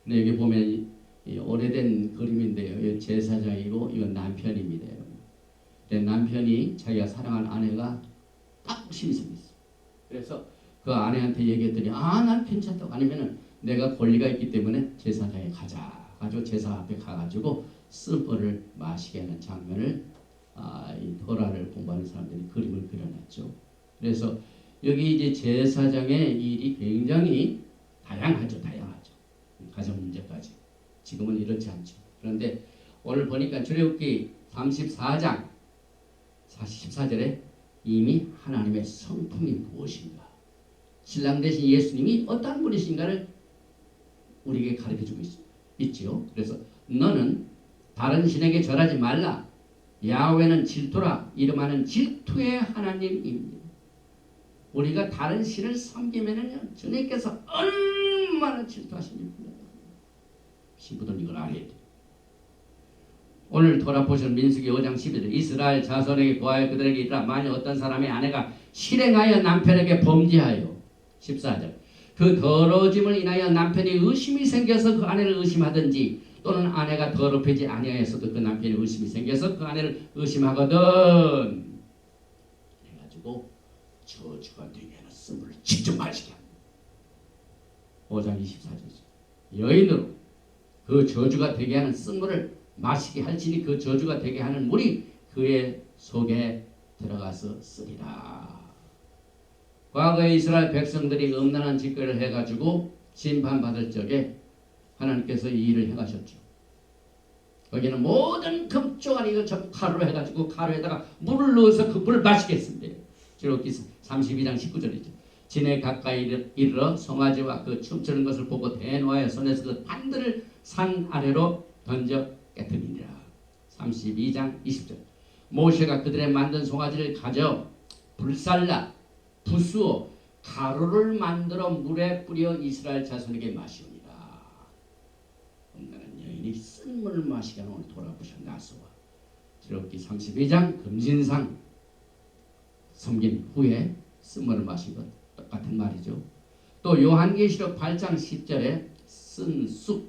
근데 여기 보면 이 오래된 그림인데요. 제사장이고 이건 남편입니다. 근데 남편이 자기가 사랑하는 아내가 딱 심성했어요. 그래서 그 아내한테 얘기했더니 난 괜찮다고. 아니면은 내가 권리가 있기 때문에 제사장에 가자. 가지고 제사 앞에 가가지고 쓴벌을 마시게 하는 장면을 이 토라를 공부하는 사람들이 그림을 그려놨죠. 그래서 여기 이제 제사장의 일이 굉장히 다양하죠. 가정 문제까지. 지금은 이렇지 않죠. 그런데 오늘 보니까 출애굽기 34장 14절에 이미 하나님의 성품이 무엇인가, 신랑 되신 예수님이 어떠한 분이신가를 우리에게 가르쳐주고 있지요. 그래서 너는 다른 신에게 절하지 말라. 야훼는 질투라. 이름하는 질투의 하나님입니다. 우리가 다른 신을 섬기면은 주님께서 얼마나 질투하시는지 몰라요. 신부들 이걸 알아야 돼요. 오늘 돌아보신 민수기 5장 11절 이스라엘 자손에게 고하여 그들에게 이르라. 만일 어떤 사람의 아내가 실행하여 남편에게 범죄하여 14절 그 더러워짐을 인하여 남편이 의심이 생겨서 그 아내를 의심하든지 또는 아내가 더럽히지 아니하였어도 그 남편이 의심이 생겨서 그 아내를 의심하거든 해가지고 저주가 되게 하는 쓴물을 직접 마시게 합니다. 5장 24절이죠. 여인으로 그 저주가 되게 하는 쓴물을 마시게 할지니 그 저주가 되게 하는 물이 그의 속에 들어가서 쓰리라. 과거에 이스라엘 백성들이 음란한 짓거리를 해가지고 심판받을 적에 하나님께서 이 일을 행하셨죠. 거기는 모든 금쪽아리 이걸 전부 가루로 해가지고 가루에다가 물을 넣어서 그 물을 마시게 했습니다. 출애굽기 32장 19절이죠. 진에 가까이 이르러 송아지와 그 춤추는 것을 보고 대노하여 손에서 그 판들을 산 아래로 던져 깨뜨리니라. 32장 20절 모세가 그들의 만든 송아지를 가져 불살라 부수어 가루를 만들어 물에 뿌려 이스라엘 자손에게 마시니라. 음란한 여인이 쓴 물을 마시게 하는 오늘 돌아보셔 나서와 출애굽기 32장 금신상 섬긴 후에 쓴 물을 마신 것 똑같은 말이죠. 또 요한계시록 8장 10절에 쓴 쑥이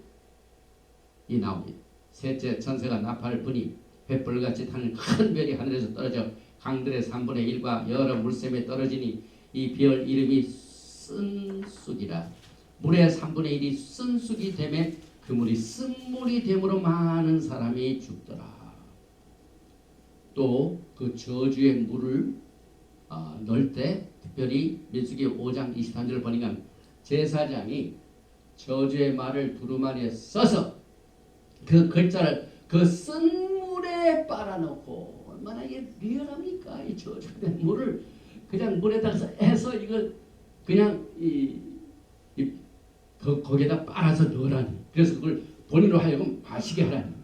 나옵니다. 셋째 천사가 나팔을 부니 횃불같이 타는 큰 별이 하늘에서 떨어져 강들의 3분의 1과 여러 물샘에 떨어지니 이 별 이름이 쓴 쑥이라. 물의 3분의 1이 쓴 쑥이 되매 그 물이 쓴물이 됨으로 많은 사람이 죽더라. 또 그 저주의 물을 넣을 때 특별히 민수기 5장 23절을 보니까 제사장이 저주의 말을 두루마리에 써서 그 글자를 그 쓴 물에 빨아넣고, 얼마나 이게 리얼합니까? 이 저주된 물을 그냥 물에다 해서 이걸 그냥 거기에다 빨아서 넣으라니. 그래서 그걸 본인으로 하여금 마시게 하라니.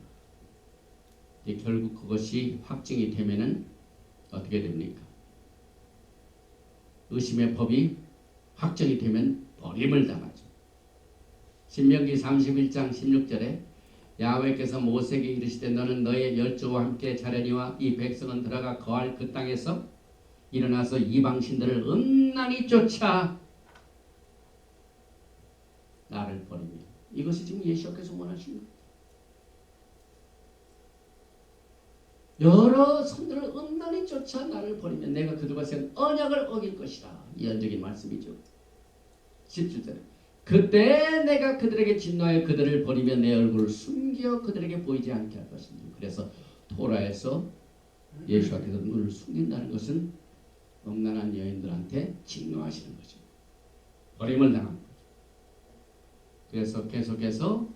결국 그것이 확증이 되면은 어떻게 됩니까? 의심의 법이 확정이 되면 버림을 당하죠. 신명기 31장 16절에 야훼께서 모세에게 이르시되 너는 너의 열조와 함께 자려니와 이 백성은 들어가 거할 그 땅에서 일어나서 이방신들을 음란히 쫓아 나를 버리며. 이것이 지금 예수께서 원하시는 거예요. 여러 손들을 음란히 쫓아 나를 버리면 내가 그들과 세운 언약을 어길 것이라. 예언적인 말씀이죠. 17절에 그때 내가 그들에게 진노하여 그들을 버리며 내 얼굴을 숨겨 그들에게 보이지 않게 할 것입니다. 그래서 토라에서 예수께서 눈을 숨긴다는 것은 음란한 여인들한테 진노하시는 거죠. 버림을 당한 거죠. 그래서 계속해서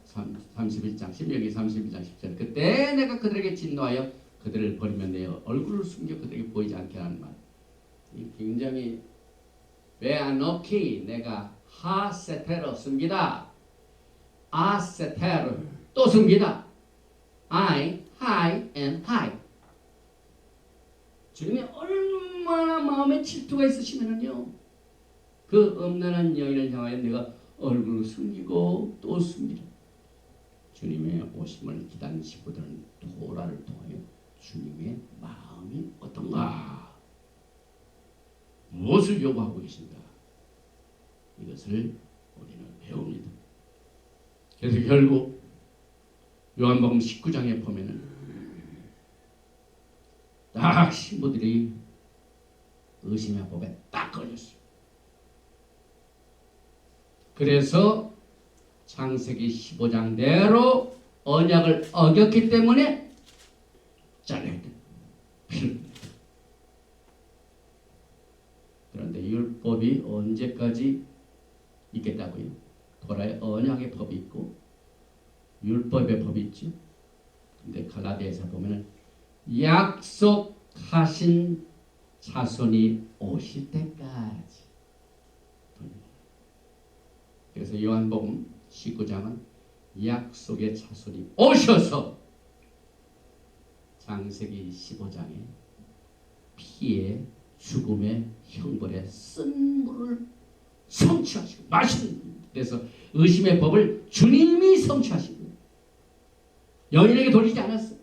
31장 16기 31장 10절 그때 내가 그들에게 진노하여 그들을 버리면 내 얼굴을 숨겨 그들에게 보이지 않게 하는 말. 이 굉장히 외아놓기 내가 하세테로 숨기다. 아세테로 또 숨기다. I, hide and hide. 주님이 얼마나 마음에 질투가 있으시면은요, 그 음란한 여인을 향하여 내가 얼굴을 숨기고 또 숨기라. 주님의 오심을 기다리는 식구들은 토라를 통하여 주님의 마음이 어떤가, 무엇을 요구하고 계신가, 이것을 우리는 배웁니다. 그래서 결국 요한복음 19장에 보면은 딱 신부들이 의심의 법에 딱 걸렸어요. 그래서 창세기 15장대로 언약을 어겼기 때문에 잘라야 돼. 그런데 율법이 언제까지 있겠다고요? 토라의 언약의 법이 있고 율법의 법이 있죠. 근데 갈라디아에서 보면은 약속하신 자손이 오실 때까지. 그래서 요한복음 19장은 약속의 자손이 오셔서 창세기 15장에 피의 죽음의 형벌에 쓴 물을 성취하시고 마시는. 그래서 의심의 법을 주님이 성취하시고 여인에게 돌리지 않았어요.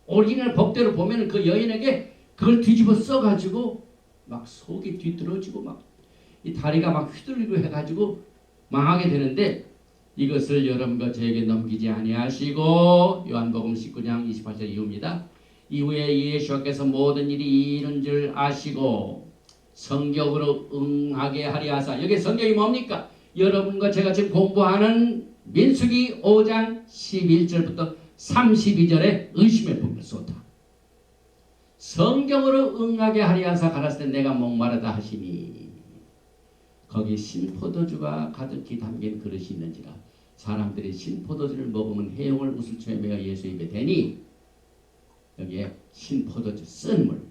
오리지널 법대로 보면 그 여인에게 그걸 뒤집어 써가지고 막 속이 뒤틀어지고 막 이 다리가 막 휘둘리고 해가지고 망하게 되는데 이것을 여러분과 저에게 넘기지 아니하시고 요한복음 19장 28절 이후입니다. 이후에 예수께서 모든 일이 이런 줄 아시고 성경으로 응하게 하리 하사. 여기 성경이 뭡니까? 여러분과 제가 지금 공부하는 민수기 5장 11절부터 32절에 의심의 법을 쏟아. 성경으로 응하게 하리 하사 가라사대 내가 목마르다 하시니 거기 신포도주가 가득히 담긴 그릇이 있는지라. 사람들이 신포도주를 먹으면 해용을 우슬초에 매어 예수 입에 대니 여기에 신포도주 쓴 물.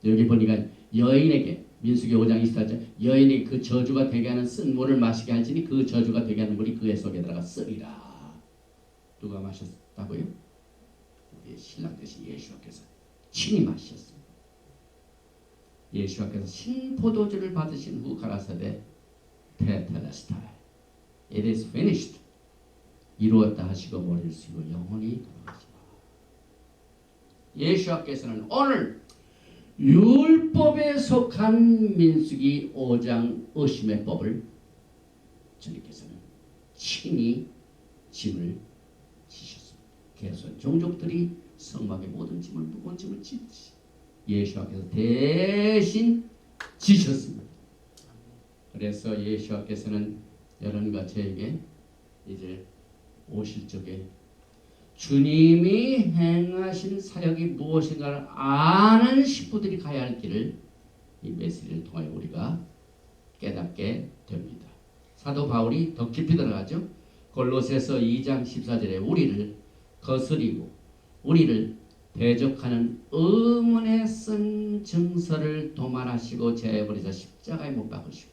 여기 보니까 여인에게 민수기 5장 24절 여인이 그 저주가 되게 하는 쓴 물을 마시게 할지니 그 저주가 되게 하는 물이 그의 속에 들어가 쓰리라. 누가 마셨다고요? 우리 신랑 되신 예수께서 친히 마셨습니다. 예수께서 신포도주를 받으신 후 가라사대 테텔레스타이 It is finished. 이루었다 하시고 머리를 숙이고 영원히 돌아가시라. 예수께서는 오늘 율법에 속한 민수기 5장 의심의 법을 주님께서는 친히 짐을 지셨습니다. 개선 종족들이 성막의 모든 짐을 무거운 짐을 지듯이 예수께서 대신 지셨습니다. 그래서 예수께서는 여러분과 저에게 이제 오실 적에 주님이 행하신 사역이 무엇인가를 아는 식구들이 가야 할 길을 이 메시지를 통하여 우리가 깨닫게 됩니다. 사도 바울이 더 깊이 들어가죠. 골로새서 2장 14절에 우리를 거스리고 우리를 대적하는 의문에 쓴 증서를 도말하시고 제어버리사 십자가에 못 박으시고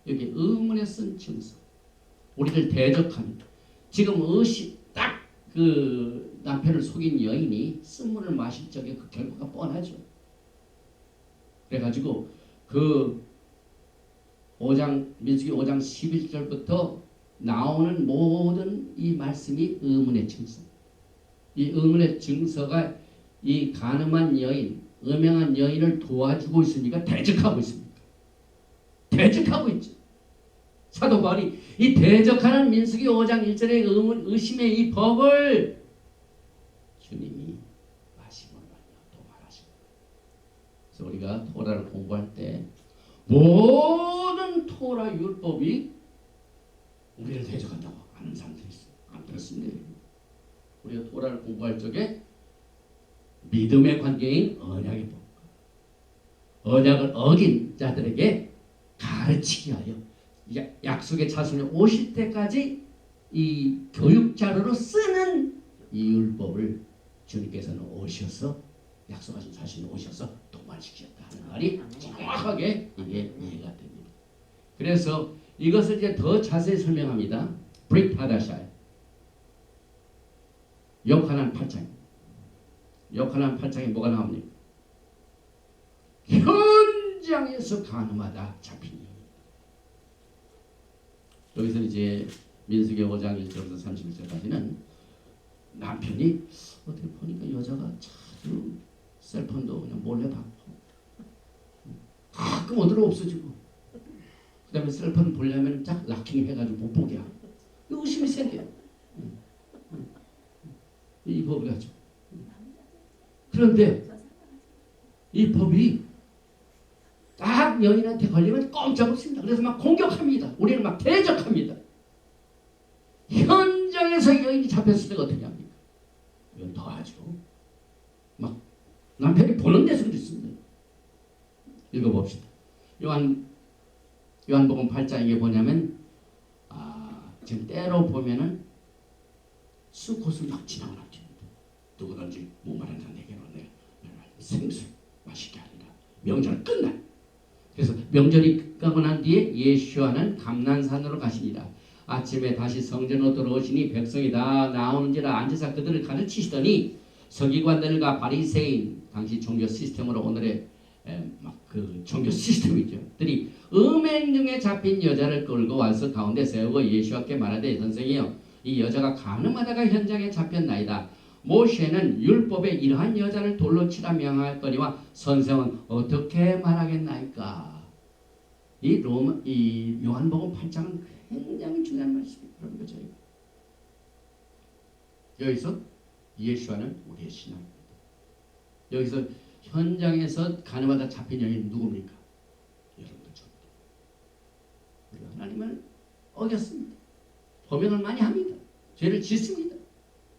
여기 의문에 쓴 증서 우리를 대적하는 지금 의심 딱 그 남편을 속인 여인이 쓴물을 마실 적에 그 결과가 뻔하죠. 그래가지고 그 5장 민수기 5장 11절부터 나오는 모든 이 말씀이 의문의 증서. 이 의문의 증서가 이 간음한 여인, 음행한 여인을 도와주고 있습니까? 대적하고 있습니까? 대적하고 있죠. 사도 바울이 이 대적하는 민수기 5장 1절의 의심의 이 법을 주님이 마심으로 말미암아 그래서 우리가 토라를 공부할 때 모든 토라 율법이 우리를 대적한다고 하는 사람들이 있어요. 안 그렇습니다. 우리가 토라를 공부할 적에 믿음의 관계인 언약의 법, 언약을 어긴 자들에게 가르치기 하여 약속의 자손이 오실 때까지 이 교육 자료로 쓰는 이 율법을 주님께서는 오셔서 약속하신 자신이 오셔서 도말시켰다 하는 말이 정확하게 이게 이해가 됩니다. 그래서 이것을 이제 더 자세히 설명합니다. 브릿 하다샤 요한한 8장. 요한한 8장에 뭐가 나옵니까? 현장에서 가늠하다 잡힌 영. 여기서 이제 민수기 5장 1절부터 31절까지는 남편이 어떻게 보니까 여자가 자주 셀폰도 그냥 몰래 받고 가끔 어디로 없어지고 그 다음에 셀폰 보려면 딱 락킹 해가지고 못 보게 하고 의심이 생겨요. 이 법이 가죠. 그런데 이 법이 딱 여인한테 걸리면 꼼짝없습니다. 그래서 막 공격합니다. 우리를 막 대적합니다. 현장에서 여인이 잡혔을 때가 어떻게 합니까? 이건 더 하죠. 막 남편이 보는 데서도 있습니다. 읽어봅시다. 요한복음 8장에 뭐냐면 지금 때로 보면은 수코스 막 지나고 남깁니다. 누구든지 목마른 자 내게로 내가 생수 맛있게 하리라. 명절 끝날. 그래서 명절이 끝나고 난 뒤에 예수와는 감난산으로 가십니다. 아침에 다시 성전으로 들어오시니 백성이 다 나오는지라 앉으사 그들을 가르치시더니 서기관들과 바리새인 당시 종교 시스템으로 오늘의 그 종교 시스템이죠. 들이 음행 중에 잡힌 여자를 끌고 와서 가운데 세우고 예수와께 말하되 선생이여 이 여자가 가늠하다가 현장에 잡혔나이다. 모세는 율법에 이러한 여자를 돌로 치라 명하였거니와 선생은 어떻게 말하겠나이까? 이 요한복음 8장은 굉장히 중요한 말씀이 그런 거죠. 여기서 예수와는 우리의 신앙입니다. 여기서 현장에서 가늠하다 잡힌 여인이 누굽니까? 여러분들 저입니다. 우리가 하나님을 어겼습니다. 범행을 많이 합니다. 죄를 짓습니다.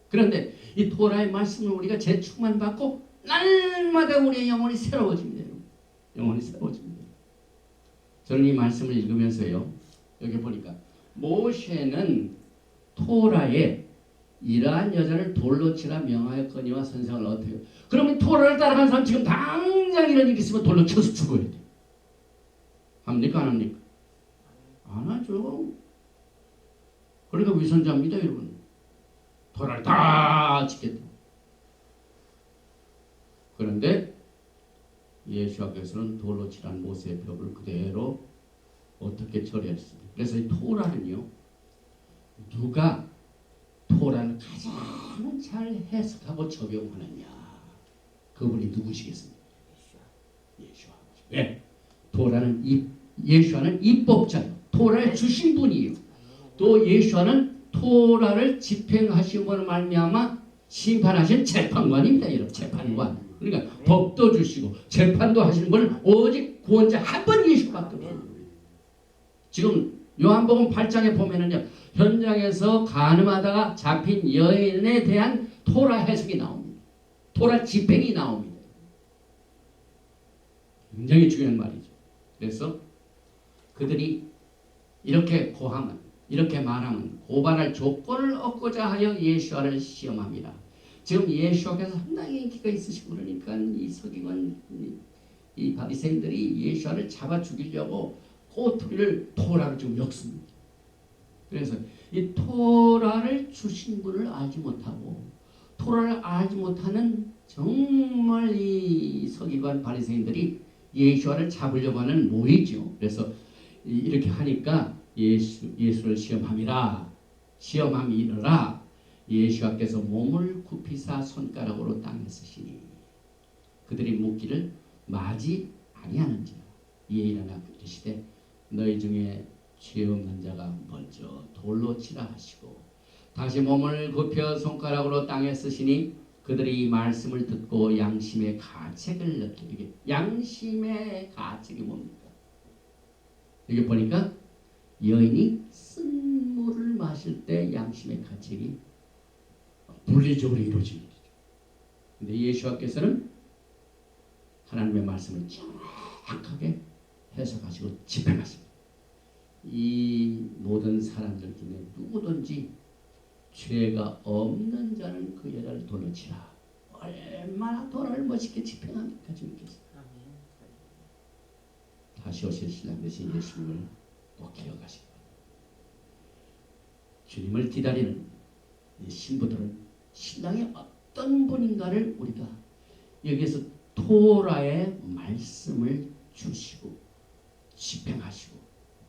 그런데 이 토라의 말씀을 우리가 재충만 받고 날마다 우리의 영혼이 새로워집니다. 영혼이 새로워집니다. 저는 이 말씀을 읽으면서요. 여기 보니까 모세는 토라에 이러한 여자를 돌로 치라 명하였거니와 선생을 어때요? 그러면 토라를 따라간 사람 지금 당장 이런 일이 있으면 돌로 쳐서 죽어야 돼요. 합니까? 안 합니까? 안 하죠. 그러니까 위선자입니다, 여러분. 토라를 다 지켰다. 그런데 예수께서는 돌로 칠한 모세의 벽을 그대로 어떻게 처리했습니까? 그래서 이 토라는요, 누가 토라를 가장 잘 해석하고 적용하느냐, 그분이 누구시겠습니까? 예수와. 왜? 토라는 예수와는 입법자요. 토라를 주신 분이에요. 또 예수와는 토라를 집행하신 분을 말미암아 심판하신 재판관입니다. 여러분, 재판관. 그러니까 법도 주시고 재판도 하시는 분은 오직 구원자 한 분 예수밖에 없어요. 지금 요한복음 8장에 보면은요, 현장에서 가늠하다가 잡힌 여인에 대한 토라 해석이 나옵니다. 토라 집행이 나옵니다. 굉장히 중요한 말이죠. 그래서 그들이 이렇게 고하면, 이렇게 말하면 고발할 조건을 얻고자 하여 예수와를 시험합니다. 지금 예수와께서 상당히 인기가 있으시고 그러니까 이 서기관, 이 바리새인들이 예수와를 잡아 죽이려고 꼬투리를 토라로 지금 엮습니다. 그래서 이 토라를 주신 분을 알지 못하고 토라를 알지 못하는 정말 이 서기관 바리새인들이 예수와를 잡으려고 하는 모이죠. 그래서 이렇게 하니까 예수를 시험함이라, 시험함이라. 예수께서 몸을 굽히사 손가락으로 땅에 쓰시니 그들이 묻기를 마지 아니하는지라. 이에 일어나 이르시되 너희 중에 죄 없는 자가 먼저 돌로 치라 하시고 다시 몸을 굽혀 손가락으로 땅에 쓰시니 그들이 이 말씀을 듣고 양심의 가책을 느끼게. 양심의 가책이 뭡니까? 여기 보니까 여인이 쓴 물을 마실 때 양심의 가책이 물리적으로 이루어지는 거죠. 근데 예수님께서는 하나님의 말씀을 정확하게 해석하시고 집행하십니다. 이 모든 사람들 중에 누구든지 죄가 없는 자는 그 여자를 돌로 치라. 얼마나 도를 멋있게 집행합니까 주님께서. 다시 오실 신랑 되신 예수님을 꼭 기억하시기 바랍니다. 주님을 기다리는 이 신부들은 신랑이 어떤 분인가를 우리가 여기에서 토라의 말씀을 주시고 집행하시고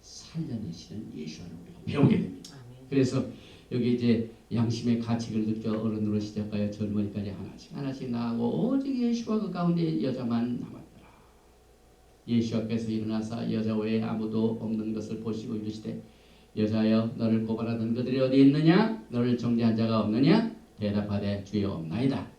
살려내시는 예수를 우리가 배우게 됩니다. 그래서 여기 이제 양심의 가책을 느껴 어른으로 시작하여 젊은이까지 하나씩 나가고 오직 예수와 그 가운데 여자만 남았더라. 예수께서 일어나사 여자 외에 아무도 없는 것을 보시고 이르시되 여자여 너를 고발하던 그들이 어디 있느냐? 너를 정죄한 자가 없느냐? 대답하되 주여 없나이다.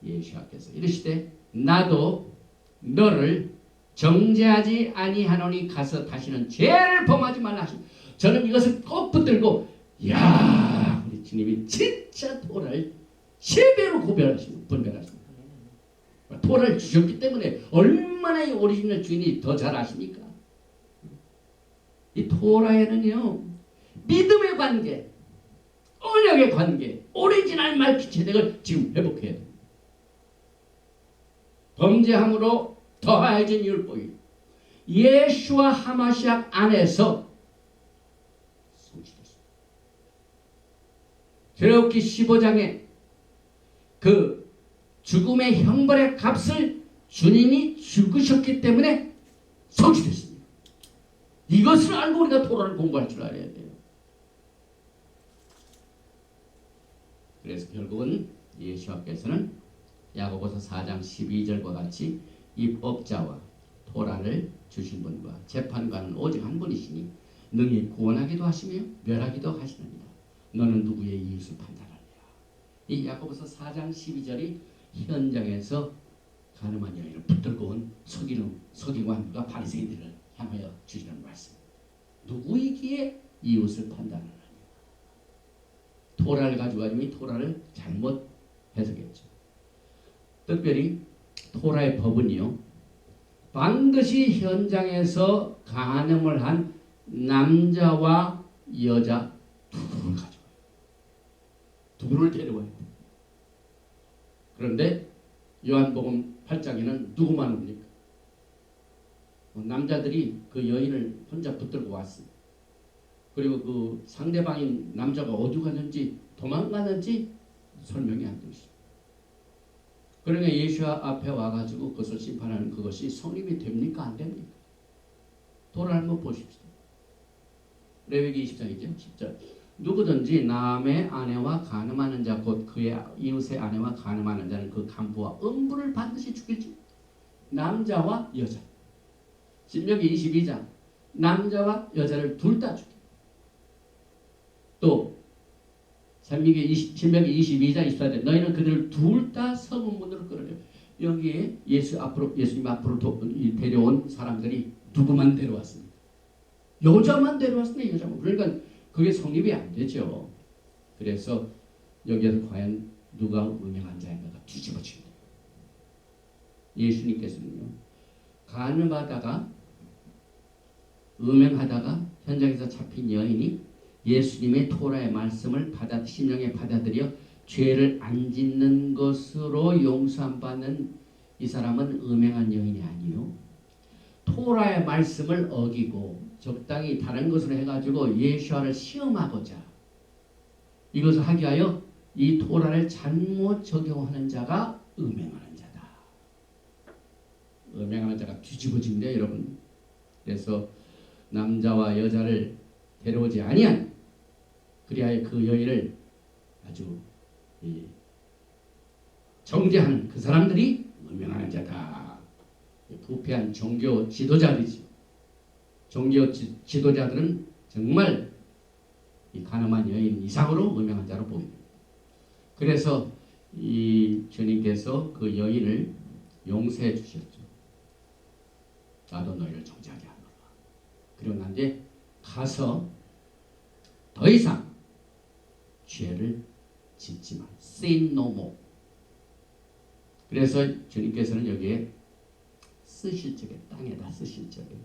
예수께서 이르시되 나도 너를 정죄하지 아니하노니 가서 다시는 죄를 범하지 말라 하시고 저는 이것을 꼭 붙들고 야 우리 주님이 진짜 토라를 3배로 분별하십니다. 토라를 주셨기 때문에 얼마나 이 오리지널 주인이 더 잘 아십니까? 이 토라에는요 믿음의 관계, 언약의 관계, 오리지널 말기체덱을 지금 회복해야 됩니다. 범죄함으로 더하여진 율법이 예수와 하마시아 안에서 성취됐습니다. 출애굽기 15장에 그 죽음의 형벌의 값을 주님이 죽으셨기 때문에 성취됐습니다. 이것을 알고 우리가 토라를 공부할 줄 알아야 돼요. 그래서 결국은 예수께서는 야고보서 4장 12절과 같이 이 법자와 토라를 주신 분과 재판관은 오직 한 분이시니 능히 구원하기도 하시며 멸하기도 하시느니라. 너는 누구의 이웃을 판단하느냐. 이 야고보서 4장 12절이 현장에서 가늠한 여인을 붙들고 온 서기관과 바리새인들을 향하여 주시는 말씀. 누구이기에 이웃을 판단하느냐. 토라를 가지고 이 토라를 잘못 해석했죠. 특별히 토라의 법은요 반드시 현장에서 간음을 한 남자와 여자 두를 가져와요. 두를 데려와요. 그런데 요한복음 8장에는 누구만 옵니까? 남자들이 그 여인을 혼자 붙들고 왔어요. 그리고 그 상대방인 남자가 어디 갔는지 도망가는지 설명이 안 되고 있어요. 그러니까 예수 앞에 와가지고 그것을 심판하는 그것이 성립이 됩니까? 안 됩니까? 토라를 한번 보십시오. 레위기 20장이죠. 10절. 누구든지 남의 아내와 간음하는 자 곧 그의 이웃의 아내와 간음하는 자는 그 간부와 음부를 반드시 죽일지. 남자와 여자. 신명기 22장. 남자와 여자를 둘 다 죽여. 또 신명기 22장 24절 너희는 그들을 둘 다 성문으로 끌어내. 여기에 예수님 앞으로 데려온 사람들이 누구만 데려왔습니다. 여자만 데려왔습니다. 여자만. 그러니까 그게 성립이 안 되죠. 그래서 여기에서 과연 누가 음행한 자인가가 뒤집어집니다. 예수님께서는요 간음하다가 음행하다가 현장에서 잡힌 여인이 예수님의 토라의 말씀을 심령에 받아들여 죄를 안 짓는 것으로 용서함 받는 이 사람은 음행한 여인이 아니요 토라의 말씀을 어기고 적당히 다른 것으로 해가지고 예수와를 시험하고자 이것을 하기 위하여 이 토라를 잘못 적용하는 자가 음행하는 자다. 음행하는 자가 뒤집어집니다, 여러분. 그래서 남자와 여자를 데려오지 아니한 그리하여 그 여인을 아주 정죄하는 그 사람들이 음행하는 자다. 부패한 종교 지도자들이죠. 종교 지도자들은 정말 이 가늠한 여인 이상으로 음행한 자로 보입니다. 그래서 이 주님께서 그 여인을 용서해 주셨죠. 나도 너희를 정죄하게 하노라. 그리고 난 뒤에 가서 더 이상 죄를 짓지 마. Sin no more. 그래서 주님께서는 여기에 쓰실 적에 땅에다 쓰실 적에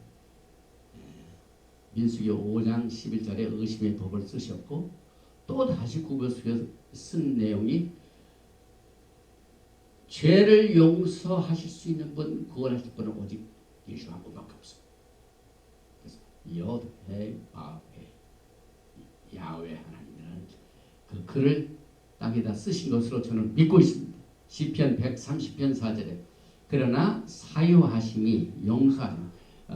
민수기 5장 11절에 의심의 법을 쓰셨고 또 다시 구별수에 쓴 내용이 죄를 용서하실 수 있는 분, 구원하실 분은 오직 예수 한 분밖에 없어요. 그래서 여호와의 야훼 하나님이라는 그 글을 땅에다 쓰신 것으로 저는 믿고 있습니다. 시편 130편 4절에 그러나 사유하심이 용서하심,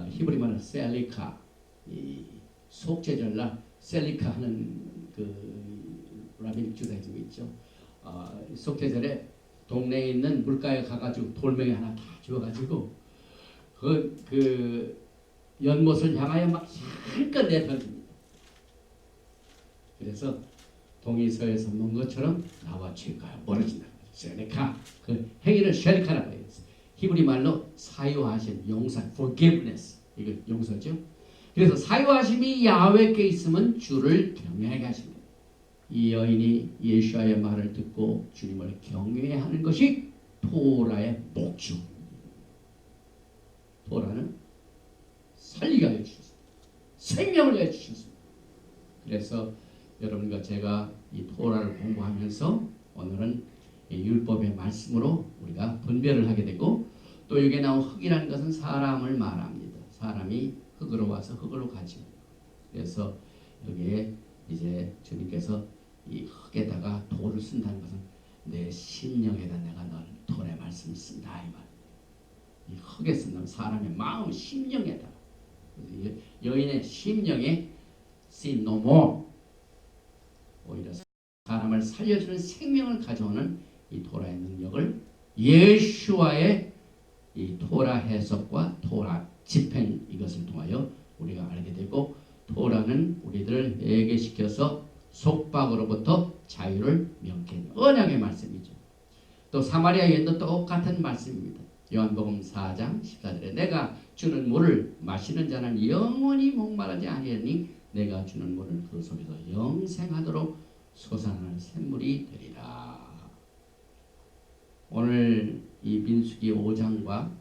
히브리 말은 셀리카, 이 속죄절날 셀리카 하는 그 라비닉 주다이즘이 있죠. 속죄절에 동네에 있는 물가에 가가지고 돌멩이 하나 다 주워가지고 그 연못을 향하여 막 힘껏 내던집니다. 그래서 동이서에서 먹은 것처럼 나와 죄가 멀어진다. 셀리카, 그 행위를 셀리카라고 해요. 히브리 말로 사유하신 용서, forgiveness, 이거 용서죠. 그래서 사유하심이 야훼께 있으면 주를 경외하게 하십니다. 이 여인이 예수와의 말을 듣고 주님을 경외하는 것이 토라의 목적. 토라는 살리게 하여 주셨습니다. 생명을 내 주셨습니다. 그래서 여러분과 제가 이 토라를 공부하면서 오늘은 이 율법의 말씀으로 우리가 분별을 하게 되고 또 여기에 나온 흙이라는 것은 사람을 말합니다. 사람이 흙으로 와서 흙으로 가죠. 그래서 여기에 이제 주님께서 이 흙에다가 돌을 쓴다는 것은 내 심령에다 내가 널 돌의 말씀을 쓴다 이 말. 이 흙에 쓴다는 사람의 마음 심령에다. 그래서 여인의 심령에 sin no more. 오히려 사람을 살려주는 생명을 가져오는 이 토라의 능력을 예수와의 이 토라 해석과 토라 집행 이것을 통하여 우리가 알게 되고 토라는 우리들을 회개시켜서 속박으로부터 자유를 명쾌한 언약의 말씀이죠. 또 사마리아 여인도 똑같은 말씀입니다. 요한복음 4장 14절에 내가 주는 물을 마시는 자는 영원히 목마르지 아니하니 내가 주는 물은 그 속에서 영생하도록 솟아나는 샘물이 되리라. 오늘 이 민수기 5장과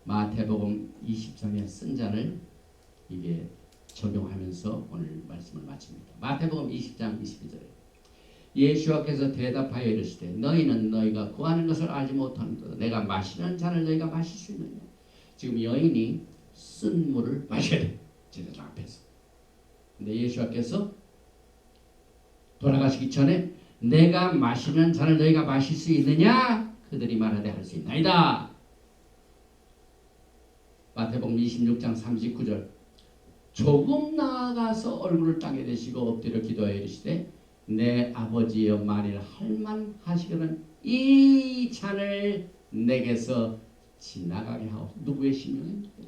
마태복음 20장의 쓴 잔을 이게 적용하면서 오늘 말씀을 마칩니다. 마태복음 20장 22절에 예수께서 대답하여 이르시되 너희는 너희가 구하는 것을 알지 못하는도다. 내가 마시는 잔을 너희가 마실 수 있느냐. 지금 여인이 쓴 물을 마셔야 돼. 제자들 앞에서. 근데 예수께서 돌아가시기 전에 내가 마시는 잔을 너희가 마실 수 있느냐? 그들이 말하되 할 수 있나이다. 마태복음 26장 39절 조금 나아가서 얼굴을 땅에 대시고 엎드려 기도하여 이르시되 내 아버지여 만일 할만하시거든 이 잔을 내게서 지나가게 하옵소서. 누구의 심령입니까?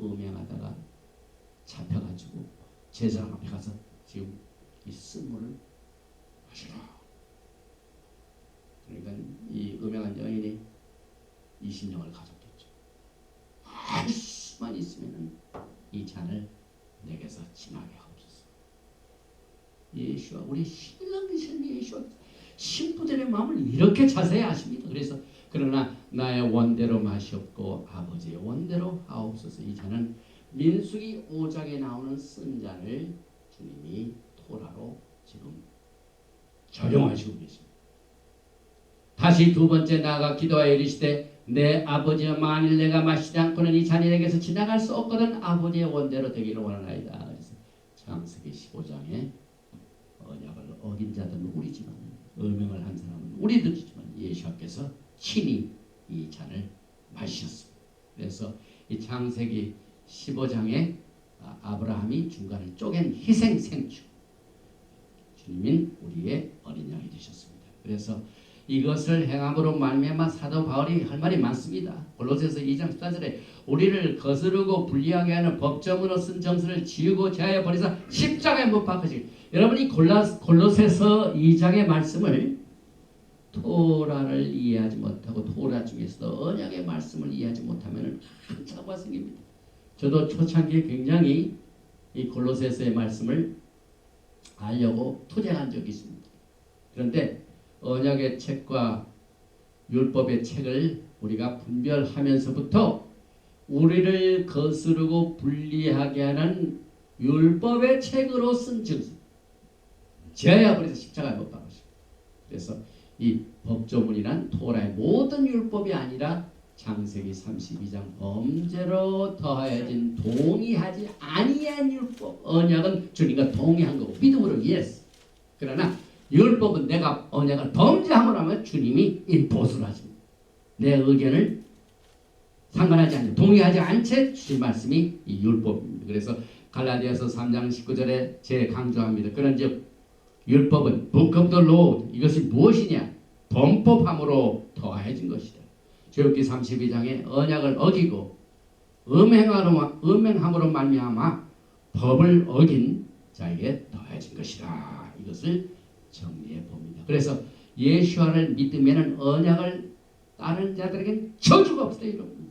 음행하다가 잡혀가지고 제사장 앞에 가서 지금 이 쓴물을 마시라. 그러니까 이 음행한 여인이 이 심령을 가졌겠죠. 할 수만 있으면 이 잔을 내게서 지나게 하옵소서. 예수와 우리 신랑이신 예수와 신부들의 마음을 이렇게 자세히 아십니다. 그래서 그러나 나의 원대로 마시옵고 아버지의 원대로 하옵소서. 이 잔은 민수기 5장에 나오는 쓴 잔을 주님이 토라로 지금 적용하시고 계십니다. 다시 두 번째 나아가 기도하여 이르시되 내 아버지여 만일 내가 마시지 않고는 이 잔이 내게서 지나갈 수 없거든 아버지의 원대로 되기를 원하나이다. 그래서 창세기 15장에 언약을 어긴 자들은 우리지만 음행을 한 사람은 우리들이지만 예수께서 친히 이 잔을 마셨습니다. 그래서 이 창세기 15장에 아브라함이 중간을 쪼갠 희생 생축 주님인 우리의 어린 양이 되셨습니다. 그래서 이것을 행함으로 말미암아 사도 바울이 할 말이 많습니다. 골로새서 2장 14절에 우리를 거스르고 불리하게 하는 법정으로 쓴 정서를 지우고 제하여 버리사 십자가에 못 박으시고 여러분이 골로새서 2장의 말씀을 토라를 이해하지 못하고 토라 중에서도 언약의 말씀을 이해하지 못하면 한차가 생깁니다. 저도 초창기에 굉장히 이 골로새서의 말씀을 알려고 투쟁한 적이 있습니다. 그런데 언약의 책과 율법의 책을 우리가 분별하면서부터 우리를 거스르고 분리하게 하는 율법의 책으로 쓴 증서, 제야 버려서 십자가에 못 박으시고, 그래서 이 법조문이란 토라의 모든 율법이 아니라 창세기 32장 범죄로 더하여진 동의하지 아니한 율법, 언약은 주님과 동의한 거고 믿음으로 이해했어. 그러나 율법은 내가 언약을 범죄함으로 하면 주님이 인포스를 하십니다. 내 의견을 상관하지 않는, 동의하지 않채 주신 말씀이 이 율법입니다. 그래서 갈라디아서 3장 19절에 재강조합니다. 그런즉 율법은 Book of the Law, 이것이 무엇이냐? 범법함으로 더해진 것이다. 출애굽기 32장에 언약을 어기고 음행함으로 말미암아 법을 어긴 자에게 더해진 것이다. 이것을 정리해 봅니다. 그래서 예수와를 믿으면 언약을 따르는 자들에게는 저주가 없어요. 여러분.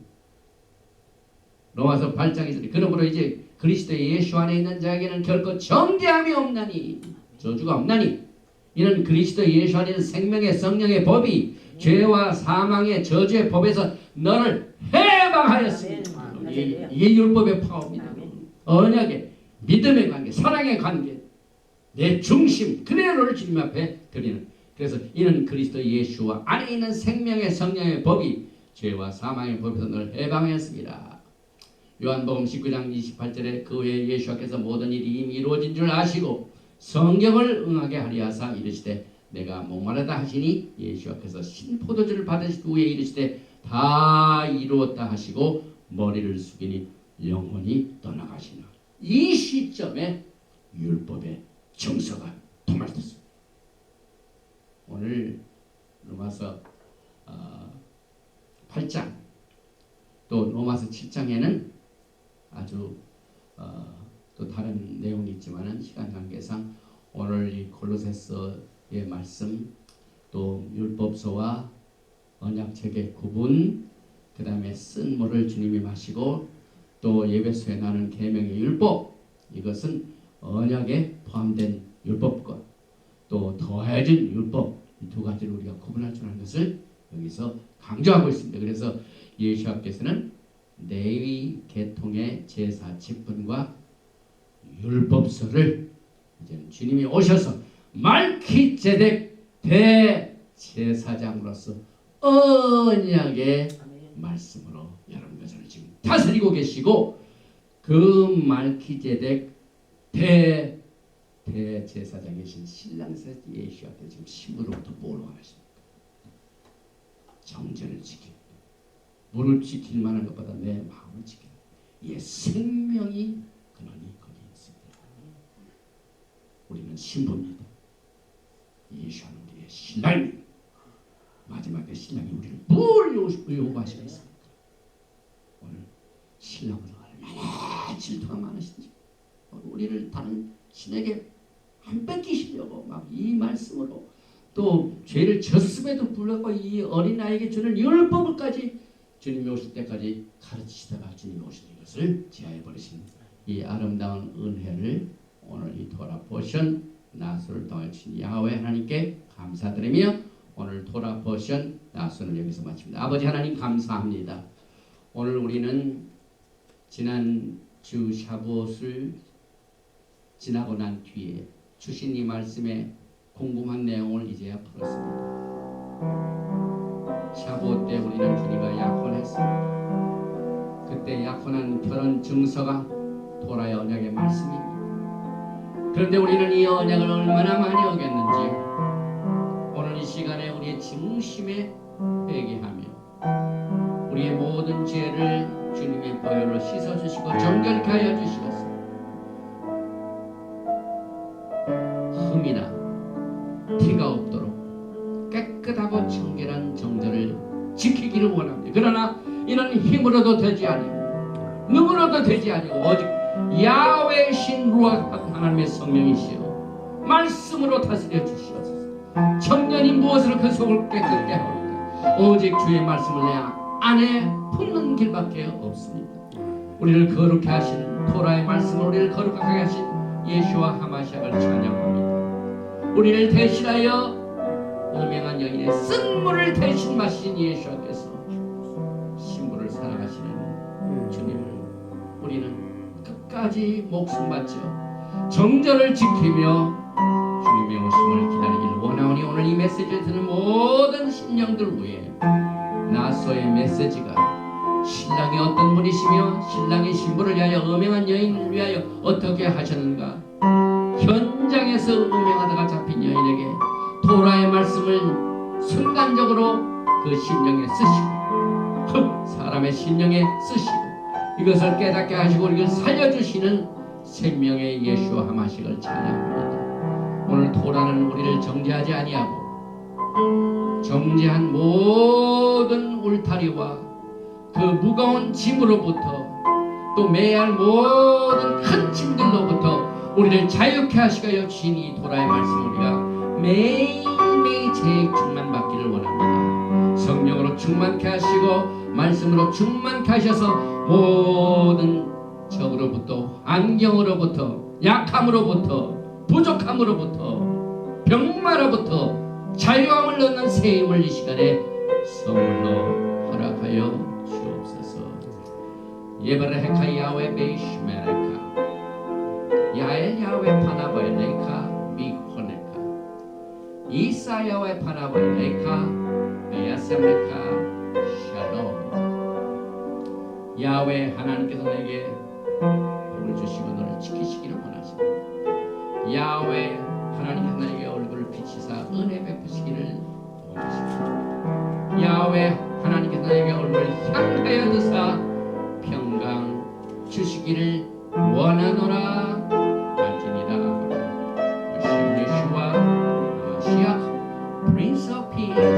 로마서 8장에서 그러므로 이제 그리스도 예수 안에 있는 자에게는 결코 정죄함이 없나니, 저주가 없나니, 이는 그리스도 예수 안에 있는 생명의 성령의 법이 죄와 사망의 저주의 법에서 너를 해방하였습니다. 이게 율법의 파워입니다. 언약의 믿음의 관계, 사랑의 관계, 내 중심 그대로를 주님 앞에 드리는. 그래서 이는 그리스도 예수와 안에 있는 생명의 성령의 법이 죄와 사망의 법에서 너를 해방하였습니다. 요한복음 19장 28절에 그 후에 예수께서 모든 일이 이미 이루어진 줄 아시고 성경을 응하게 하리 하사 이르시되 내가 목마르다 하시니 예수께서 신포도주를 받으신 후에 이르시되 다 이루었다 하시고 머리를 숙이니 영혼이 떠나가시나. 이 시점에 율법의 정서가 통할됐습니다. 오늘 로마서 8장 또 로마서 7장에는 아주 또 다른 내용이 있지만은 시간 관계상 오늘 이 골로새서의 말씀, 또 율법서와 언약책의 구분, 그 다음에 쓴 물을 주님이 마시고 또 예배소에 나는 계명의 율법, 이것은 언약에 포함된 율법과 또 더해진 율법, 이 두 가지를 우리가 구분할 줄 아는 것을 여기서 강조하고 있습니다. 그래서 예수께서는 레위 계통의 제사 직분과 율법서를 이제 주님이 오셔서 말키제덱 대제사장으로서 언약의 말씀으로 여러분 것을 지금 다스리고 계시고, 그 말키제덱 대제사장이신 신랑사 예수한테 지금 신부로부터 뭘 원하십니까? 정죄를 지키고 물을 지킬 만한 것보다 내 마음을 지키는 이 생명이 근원이 거기에 있습니다. 우리는 신부입니다. 예수는 우리의 신랑입니다. 마지막에 신랑이 우리를 뭘 요구하시고 있습니까? 오늘 신랑은 얼마나 질투가 많으신지, 우리를 다른 신에게 안 뺏기시려고 막 이 말씀으로, 또 죄를 졌음에도 불구하고 이 어린아이에게 주는 율법을까지 주님이 오실 때까지 가르치시다가 주님이 오시는 것을 지하해버리신 이 아름다운 은혜를 오늘 이 토라 포션 나수를 통해 주신 야훼 하나님께 감사드리며 오늘 토라 포션 나수는 여기서 마칩니다. 아버지 하나님 감사합니다. 오늘 우리는 지난 주 샤브옷을 지나고 난 뒤에 주신 이 말씀에 궁금한 내용을 이제야 풀었습니다. 샤브옷 때 우리는 주님과 약혼했습니다. 그때 약혼한 결혼 증서가 토라의 언약의 말씀입니다. 그런데 우리는 이 언약을 얼마나 많이 어겼는지 오늘 이 시간에 우리의 중심에 회개하며 우리의 모든 죄를 주님의 보혈로 씻어주시고 정결케 하여 주시옵소서. 흠이나 티가 없도록 깨끗하고 청결한 정절을 지키기를 원합니다. 그러나 이는 힘으로도 되지 아니고 누구로도 되지 아니고 오직 야훼 신 루아 하나님의 성령이시여 말씀으로 다스려 주시옵소서. 청년이 무엇 무엇으로 그 속을 깨끗게 하오리까? 오직 주의 말씀을 내 안에 품는 길밖에 없습니다. 우리를 거룩해 하신 토라의 말씀을 우리를 거룩하게 하신 예수와 하마시아를 찬양합니다. 우리를 대신하여 음행한 여인의 쓴물을 대신 마신 예수께서 신부를 사랑하시는 주님을 우리는 끝까지 목숨 바쳐 정절을 지키며 주님의 오심을 기다리기를 원하오니 오늘 이 메시지를 듣는 모든 심령들 위해 나소의 메시지가 신랑이 어떤 분이시며 신랑이 신부를 위하여 음행한 여인을 위하여 어떻게 하셨는가, 현장에서 음행하다가 잡힌 여인에게 토라의 말씀을 순간적으로 그 심령에 쓰시고 사람의 심령에 쓰시고 이것을 깨닫게 하시고 이걸 살려주시는 생명의 예수와 하마식을 찬양합니다. 오늘 토라는 우리를 정죄하지 아니하고 정죄한 모든 울타리와 그 무거운 짐으로부터 또 매야 할 모든 큰 짐들로부터 우리를 자유케 하시고 주신 이 토라의 말씀 우리가 매일매일 재충만 받기를 원합니다. 성령으로 충만케 하시고 말씀으로 충만케 하셔서 모든 적으로부터 환경으로부터 약함으로부터 부족함으로부터 병마로부터 자유함을 얻는 새 힘을 이 시간에 선물로 허락하여 주옵소서. 예바레카 야외 베이시메레카 야엘 야외 파나바엘레카 미호네카 이사 야외 파나바엘레카 야셈레카 샬롬. 야외 하나님께서 내게 복을 주시고 너를 지키시기를 원하십니다. 야외 하나님께서 내게 얼굴을 비치사 은혜 베푸시기를 원하십니다. 야외 하나님께서 내게 얼굴을 향하여 드사 평강 주시기를 원하노라 할지니라. 예수와 마시아 Prince of Peace